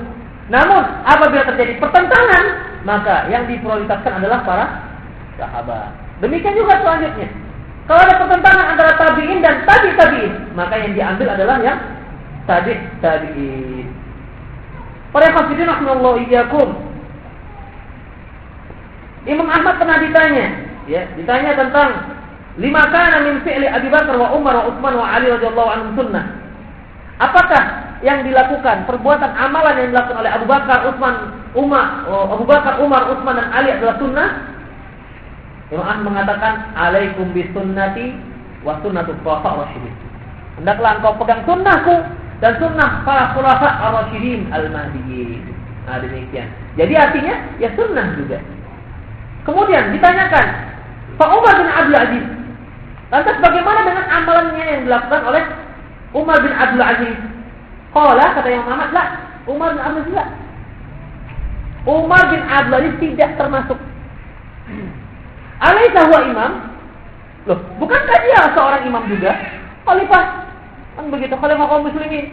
Namun apabila terjadi pertentangan, maka yang diprioritaskan adalah para sahabat. Demikian juga selanjutnya. Kalau ada pertentangan antara tabi'in dan tabi'in, maka yang diambil adalah yang tabi'in. Para hadirin rahimallahu iyyakum. Imam Ahmad pernah ditanya tentang lima kana min fi'li Abi Bakar wa Umar wa Utsman wa Ali radhiyallahu anhum sunnah. Apakah yang dilakukan, perbuatan amalan yang dilakukan oleh Abu Bakar, Umar, Utsman dan Ali adalah sunnah? Imam Ahmad mengatakan, alaikum bisunnati wa sunnatul khulafa'ir rasyidin. Hendaklah engkau pegang sunnahku dan sunnah para khulafa ar-rasyidin al-mahdiyyin. Nah, demikian. Jadi artinya ya sunnah juga. Kemudian ditanyakan, Pak Umar bin Abdul Aziz, lantas bagaimana dengan amalannya yang dilakukan oleh Umar bin Abdul Aziz? Qala, kata Imam Ahmad, lah, Umar bin Abdul Aziz lah. Umar bin Abdul Aziz tidak termasuk. Alaisa huwa imam? Loh, bukankah dia seorang imam juga? Khalifah. Kan begitu, khalifah kaum muslimin.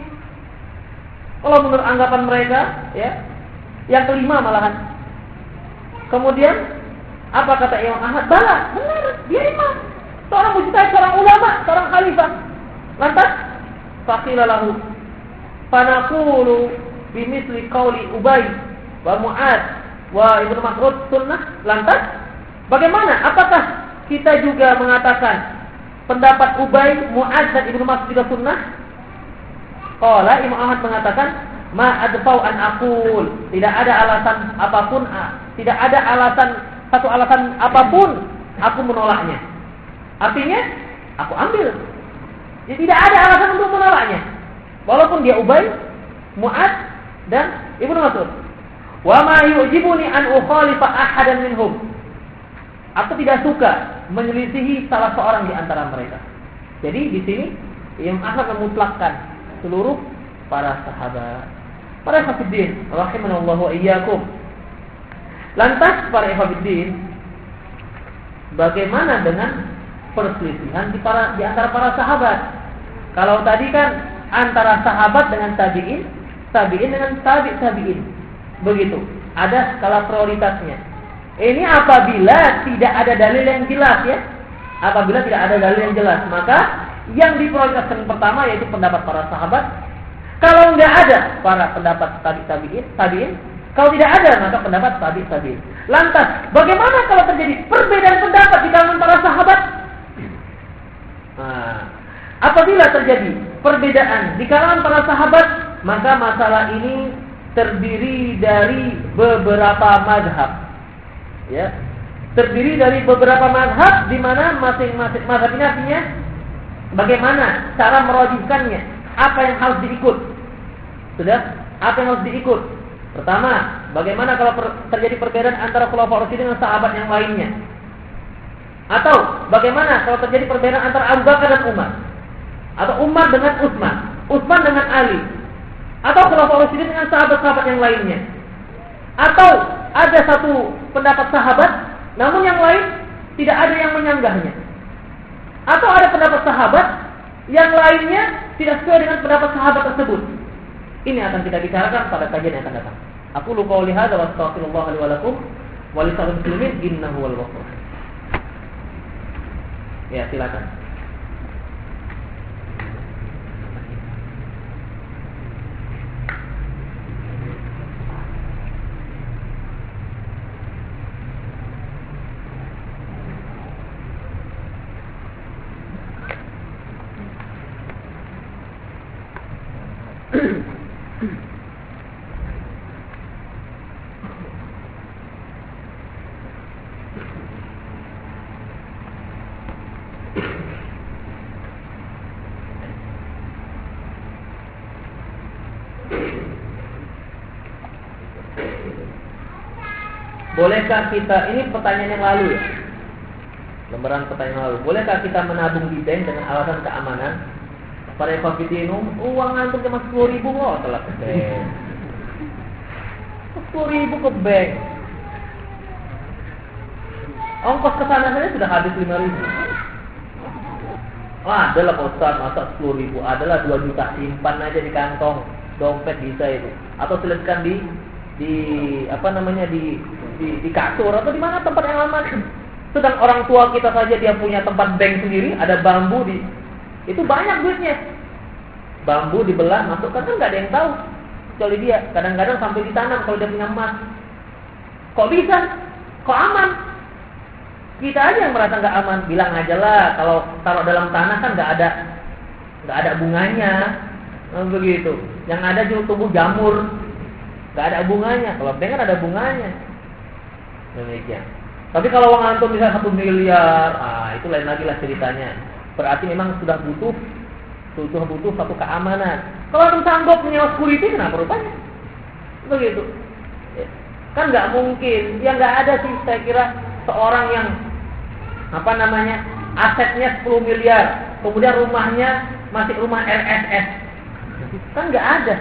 Kalau menurut anggapan mereka, ya, yang kelima malahan. Kemudian apa kata Imam Ahmad? Bala, benar, dia imam. Seorang mujtahid, seorang ulama, seorang khalifah. Lantas faqila lahu fanaqulu bimisli qauli Ubay wa Mu'adz wa Ibnu Mas'ud sunnah. Lantas bagaimana? Apakah kita juga mengatakan pendapat Ubay, Mu'adz dan Ibnu Mas'ud juga sunnah? Qala, Imam Ahmad mengatakan, ma adfau an aqul, tidak ada alasan apapun, satu alasan apapun aku menolaknya. Artinya aku ambil. Ya, tidak ada alasan untuk menolaknya. Walaupun dia Ubay, Mu'adz dan Ibnu Mas'ud. Wa ma yu'jibuni an ukhalifa ahadan minhum. Aku tidak suka menyelisihi salah seorang di antara mereka. Jadi di sini Imam Ahmad memutlakkan seluruh para sahabat. Para hafidin rahimanallahu wa iyyakum. Lantas para hafidin, bagaimana dengan perselisihan di antara para sahabat? Kalau tadi kan antara sahabat dengan tabi'in, tabi'in dengan tabi'in. Begitu. Ada skala prioritasnya. Ini apabila tidak ada dalil yang jelas, ya. Apabila tidak ada dalil yang jelas, maka yang diprioritaskan pertama yaitu pendapat para sahabat. Kalau enggak ada para pendapat tabi'in, kalau tidak ada maka pendapat tabi'in. Lantas, bagaimana kalau terjadi perbedaan pendapat di kalangan para sahabat? Nah, apabila terjadi perbedaan di kalangan para sahabat, maka masalah ini terdiri dari beberapa mazhab. Ya, terdiri dari beberapa mazhab di mana masing-masing mazhab ini artinya bagaimana cara merajihkannya, apa yang harus diikut. Sudah, apa yang harus diikut? Pertama, bagaimana kalau terjadi perbedaan antara khulafaur rasyidin dengan sahabat yang lainnya? Atau bagaimana kalau terjadi perbedaan antara Abu Bakar dan Umar? Atau Umar dengan Utsman, Utsman dengan Ali? Atau khulafaur rasyidin dengan sahabat-sahabat yang lainnya? Atau ada satu pendapat sahabat, namun yang lain tidak ada yang menyanggahnya. Atau ada pendapat sahabat, yang lainnya tidak sesuai dengan pendapat sahabat tersebut. Ini akan kita bicarakan pada kajian yang akan datang. Aku qouli hadza wa astaghfirullah li wa lakum wa lisa'il muslimin innahu wal ghafur. Ya, silakan. Bolehkah kita, ini pertanyaan yang lalu ya, lembaran pertanyaan lalu. Bolehkah kita menabung di bank dengan alasan keamanan? Para ekofidinum, uang antum cuma 10.000 kok, telah ke bank. 10.000 ke bank. Ongkos ke sana saja sudah habis 5.000. Wah, adalah Pak Ustaz, masa 10.000, adalah 2 juta, simpan aja di kantong, dompet bisa itu. Atau selipkan di kasur atau di mana tempat yang aman. Sedang orang tua kita saja dia punya tempat bank sendiri, ada bambu itu banyak duitnya. Bambu dibelah, masukkan, kan nggak ada yang tahu kecuali dia. Kadang-kadang sampai ditanam kalau dia punya emas. Kok bisa? Kok aman? Kita aja yang merasa nggak aman. Bilang aja lah, kalau taruh dalam tanah kan nggak ada bunganya, begitu. Yang ada cuma tumbuh jamur. Gak ada bunganya. Kalau bank kan ada bunganya. Demikian. Tapi kalau uang antum misalnya 1 miliar, itu lain lagi lah ceritanya. Berarti memang sudah butuh satu keamanan. Kalau antum sanggup menyewa security, kenapa rupanya? Begitu. Kan nggak mungkin. Yang nggak ada sih saya kira seorang yang asetnya 10 miliar, kemudian rumahnya masih rumah RSS. Kan nggak ada.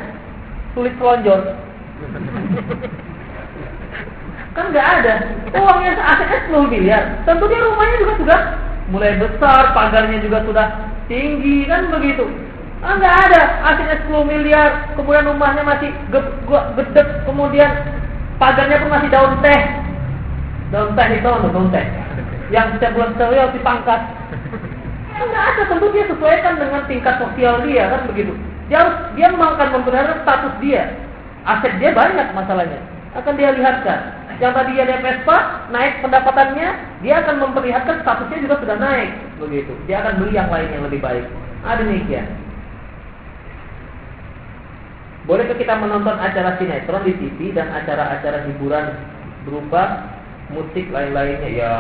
Sulit selonjor. Kan nggak ada. Uangnya asetnya 10 miliar. Tentu dia rumahnya juga sudah mulai besar, pagarnya juga sudah tinggi, kan begitu. Nggak ada. Asetnya 10 miliar, kemudian rumahnya masih gedek, kemudian pagarnya pun masih daun teh. Daun teh itu daun teh. Yang setiap bulan sekali harus dipangkas. Nggak ada. Tentu dia sesuaikan dengan tingkat sosial dia, kan begitu. Dia akan memperhatikan status dia. Aset dia banyak masalahnya. Akan dia lihatkan. Yang tadi dia Vespa, naik pendapatannya, dia akan memperlihatkan statusnya juga sudah naik. Begitu. Dia akan beli yang lain yang lebih baik. Demikian. Bolehkah kita menonton acara sinetron di TV dan acara-acara hiburan berupa musik lain-lainnya? Ya,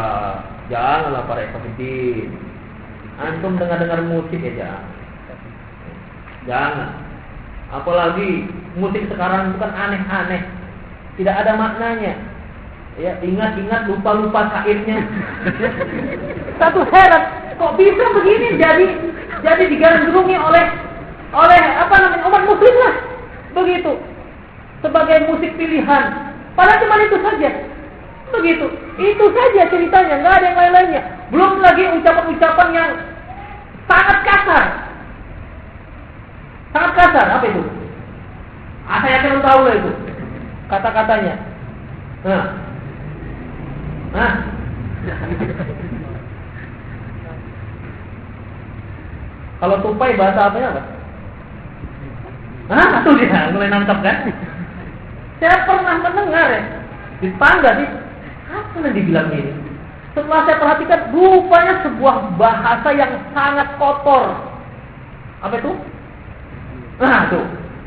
janganlah para ekofidin. Antum dengar musik ya jangan. Apalagi musik sekarang bukan aneh-aneh, tidak ada maknanya. Ya, ingat-ingat lupa-lupa syairnya. Satu heran, kok bisa begini jadi digandrungi oleh umat muslim lah. Begitu. Sebagai musik pilihan. Padahal cuma itu saja. Begitu. Itu saja ceritanya, enggak ada yang lain-lainnya. Belum lagi ucapan-ucapan yang sangat kasar. Sangat kasar, apa itu? Saya yakin tahu lah itu kata-katanya. Kalau tupai bahasa apanya apa? Tuh dia mulai nangkap kan? Saya pernah mendengar ya di tangga sih. Apa yang dibilang ini? Setelah saya perhatikan, rupanya sebuah bahasa yang sangat kotor. Apa itu?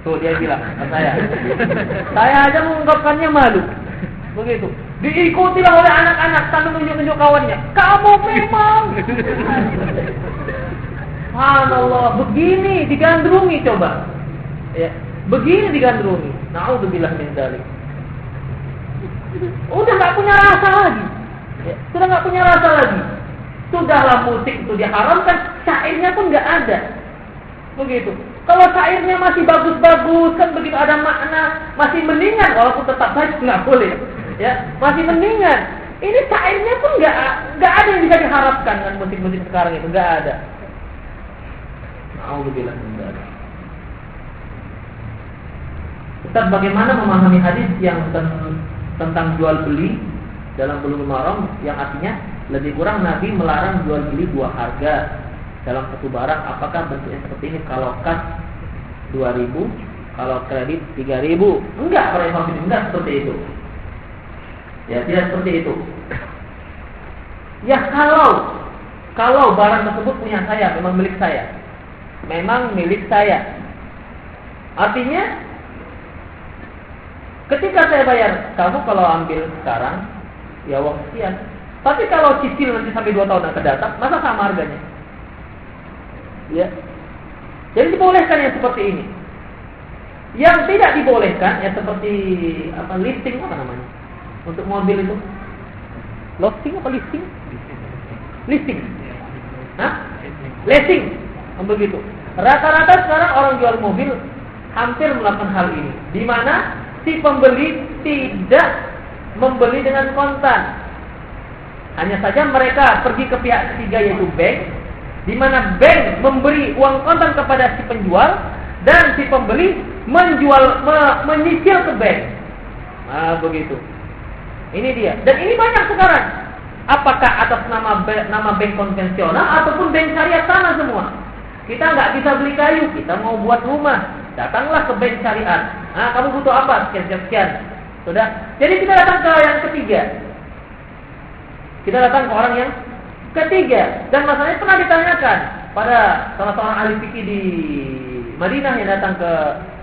Tuh dia bilang ke saya. Saya aja mengungkapkannya malu. Begitu. Diikutilah oleh anak-anak sambil tunjuk-tunjuk kawannya. Kamu memang. Subhanallah, begini digandrungi coba. Ya, begini digandrungi. Na'udzubillah min dzalik. Udah enggak punya rasa lagi. Ya, sudah enggak punya rasa lagi. Sudahlah musik itu diharamkan, syairnya pun enggak ada. Begitu. Kalau syairnya masih bagus-bagus, kan begitu ada makna, masih mendingan, walaupun tetap saja nggak boleh, ya masih mendingan. Ini syairnya pun nggak ada yang bisa diharapkan dengan musik-musik sekarang itu, nggak ada. Alhamdulillah. Ustaz, bagaimana memahami hadis yang tentang jual beli dalam Bulughul Maram yang artinya lebih kurang Nabi melarang jual beli dua harga dalam satu barang? Apakah bentuknya seperti ini? Kalau kas 2.000, kalau kredit 3.000? Enggak, para imam enggak seperti itu. Ya, tidak seperti itu. Ya, kalau barang tersebut punya saya, memang milik saya. Memang milik saya. Artinya ketika saya bayar, kamu kalau ambil sekarang ya uang sekian. Tapi kalau cicil nanti sampai 2 tahun akan datang, masa sama harganya? Ya. Jadi dibolehkan yang seperti ini. Yang tidak dibolehkan ya seperti listing apa namanya? Untuk mobil itu. Losting apa listing? Listing. Hah? Leasing. Begitu. Rata-rata sekarang orang jual mobil hampir melakukan hal ini, di mana si pembeli tidak membeli dengan kontan. Hanya saja mereka pergi ke pihak ketiga yaitu bank, di mana bank memberi uang kontan kepada si penjual dan si pembeli menyicil ke bank. Nah, begitu. Ini dia. Dan ini banyak sekarang. Apakah atas nama bank konvensional ataupun bank syariah, sama semua. Kita nggak bisa beli kayu, kita mau buat rumah, datanglah ke bank syariah. Nah, kamu butuh apa? Sekian. Sudah. Jadi kita datang ke yang ketiga. Kita datang ke orang yang ketiga. Dan masalahnya pernah ditanyakan pada salah seorang ahli fikih di Madinah yang datang ke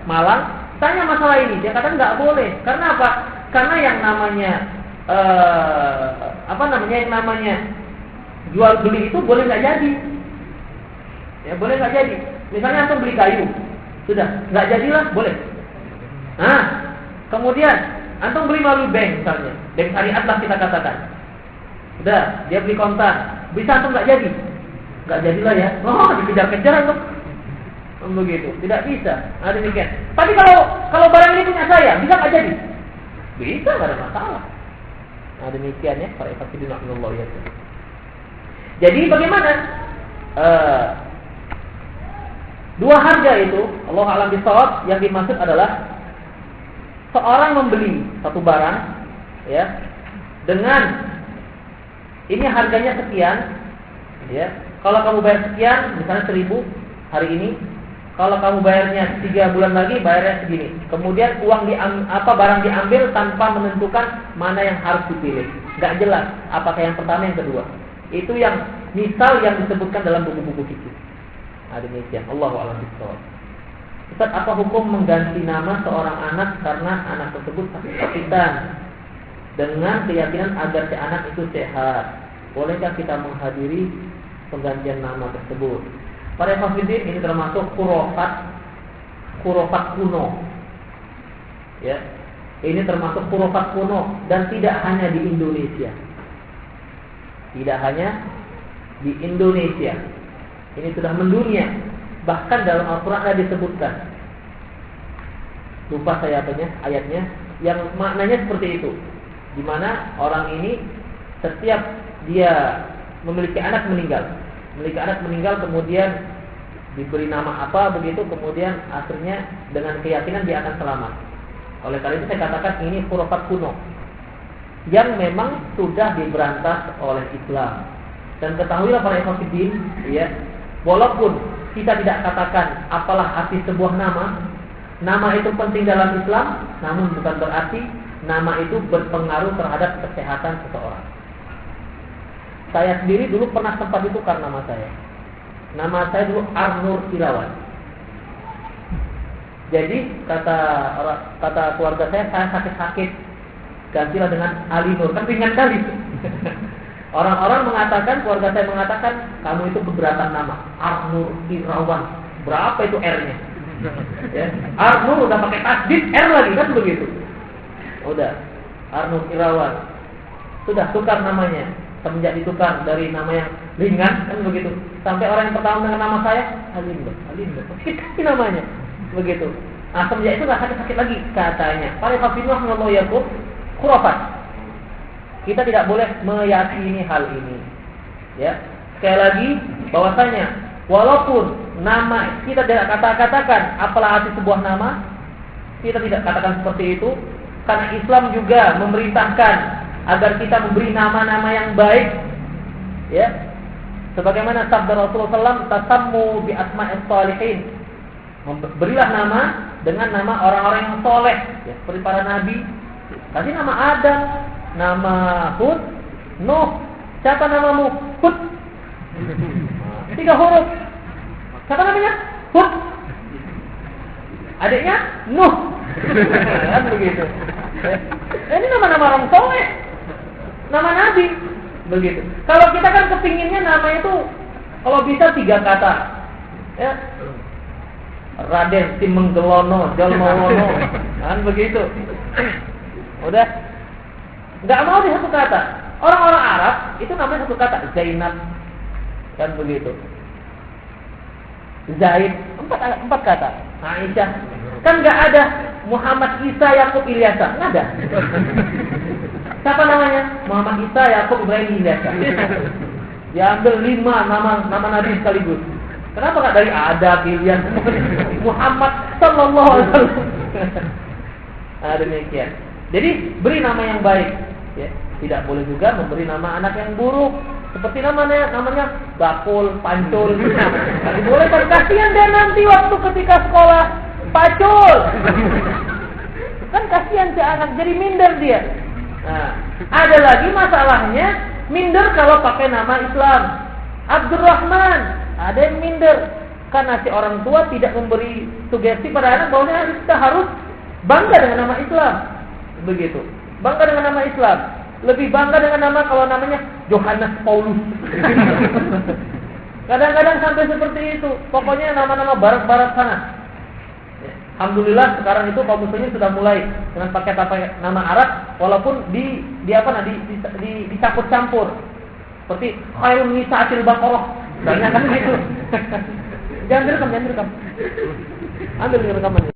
Malang, tanya masalah ini. Dia kata nggak boleh. Karena apa? Karena yang namanya yang namanya jual beli itu boleh nggak jadi. Ya boleh nggak jadi. Misalnya antum beli kayu, sudah nggak jadilah boleh. Nah, kemudian antum beli melalui bank misalnya, bank syariat lah kita katakan. Udah, dia beli kontan, bisa antum nggak jadi? Nggak jadilah ya. Oh, dikejar-kejar antum. Begitu, tidak bisa. Nah, demikian. Tapi kalau barang ini punya saya, bisa nggak jadi? Bisa, nggak ada masalah. Nah, demikian ya, para ikhwan Allah ya. Jadi bagaimana? Dua harga itu, Allah alam bisawab, yang dimaksud adalah seorang membeli satu barang, ya, dengan ini harganya sekian, ya. Kalau kamu bayar sekian, misalnya 1.000 hari ini, kalau kamu bayarnya 3 bulan lagi, bayarnya segini. Kemudian barang diambil tanpa menentukan mana yang harus dipilih. Nggak jelas apakah yang pertama yang kedua. Itu yang misal yang disebutkan dalam buku-buku fikih. Nah, demikian. Allahu a'lam bishawab. Ustaz, apa hukum mengganti nama seorang anak karena anak tersebut sakit-sakitan dengan keyakinan agar si anak itu sehat? Bolehkah kita menghadiri penggantian nama tersebut? Para hafidin, ini termasuk khurafat kuno. Ya. Ini termasuk khurafat kuno dan tidak hanya di Indonesia. Tidak hanya di Indonesia. Ini sudah mendunia. Bahkan dalam Al-Qur'an ada disebutkan. Lupa saya ayatnya yang maknanya seperti itu. Di mana orang ini setiap dia memiliki anak meninggal kemudian diberi nama apa begitu, kemudian akhirnya dengan keyakinan dia akan selamat. Oleh karena itu saya katakan ini khurafat kuno yang memang sudah diberantas oleh Islam. Dan ketahuilah para ikhwatiddin, ya, walaupun kita tidak katakan apalah arti sebuah nama itu penting dalam Islam, namun bukan berarti nama itu berpengaruh terhadap kesehatan seseorang. Saya sendiri dulu pernah sempat ditukar nama saya. Nama saya dulu Arnur Irawan. Jadi kata keluarga saya sakit-sakit, gantilah dengan Ali Nur. Kan ringan kali. Orang-orang mengatakan, keluarga saya mengatakan, kamu itu keberatan nama Arnur Irawan. Berapa itu R-nya? Ya. Arnur udah pakai tasdid R lagi kan begitu. Udah Arnur Irawan. Sudah tukar namanya. Semenjak ditukar dari nama yang ringan kan begitu, sampai orang yang pertama dengan nama saya Alinda, kasih namanya begitu. Nah, semenjak itu nggak sakit-sakit lagi katanya. Para hafidhullah Allah yaqul khurafat. Kita tidak boleh meyakini hal ini. Ya, sekali lagi bahwasanya walaupun nama kita tidak katakan apalah arti sebuah nama, kita tidak katakan seperti itu, karena Islam juga memerintahkan agar kita memberi nama-nama yang baik, ya. Sebagaimana sabda Rasulullah SAW, tasammu bi asma'is shalihin. Berilah nama dengan nama orang-orang yang soleh, ya, seperti para nabi. Kasih nama Adam, nama Hud, Nuh. Siapa namamu? Hud. 3 huruf. Siapa namanya? Hud. adiknya Nuh. Kan begitu. Ini nama-nama orang soleh, nama nabi. Begitu. Kalau kita kan kepinginnya nama itu kalau bisa 3 kata. Ya. Raden Timenggelono, Jalmawono. Kan begitu. Udah. Enggak mau di 1 kata. Orang-orang Arab itu namanya 1 kata, Zainab. Kan begitu. Zaid, 4 kata. Aisyah. Kan enggak ada Muhammad Isa Yakub Ilyasa, enggak ada. Siapa namanya? Muhammad Isa Yakub Ibrahim Ilyasa. Diambil 5 nama nabi sekaligus. Kenapa enggak dari Adam, Ilyas, Muhammad sallallahu alaihi wasallam? Nah, demikian. Jadi beri nama yang baik, ya. Tidak boleh juga memberi nama anak yang buruk. Seperti namanya Bakul, Pancul. Tidak boleh, kan kasihan dia nanti waktu ketika sekolah Pacul. Kan kasihan si anak, jadi minder dia. Nah, ada lagi masalahnya minder kalau pakai nama Islam. Abdurrahman, ada yang minder karena si orang tua tidak memberi sugesti pada anak bahwa kita harus bangga dengan nama Islam. Begitu. Bangga dengan nama Islam. Lebih bangga dengan nama kalau namanya Johannes Paulus. Kadang-kadang sampai seperti itu. Pokoknya nama-nama barat-barat sana. Alhamdulillah sekarang itu kaum muslimin sudah mulai dengan pakai nama Arab, walaupun dicampur-campur. Seperti Khairun Nisa'il Baqarah. Banyak kan gitu. Jangan direkam. Ambil rekamannya.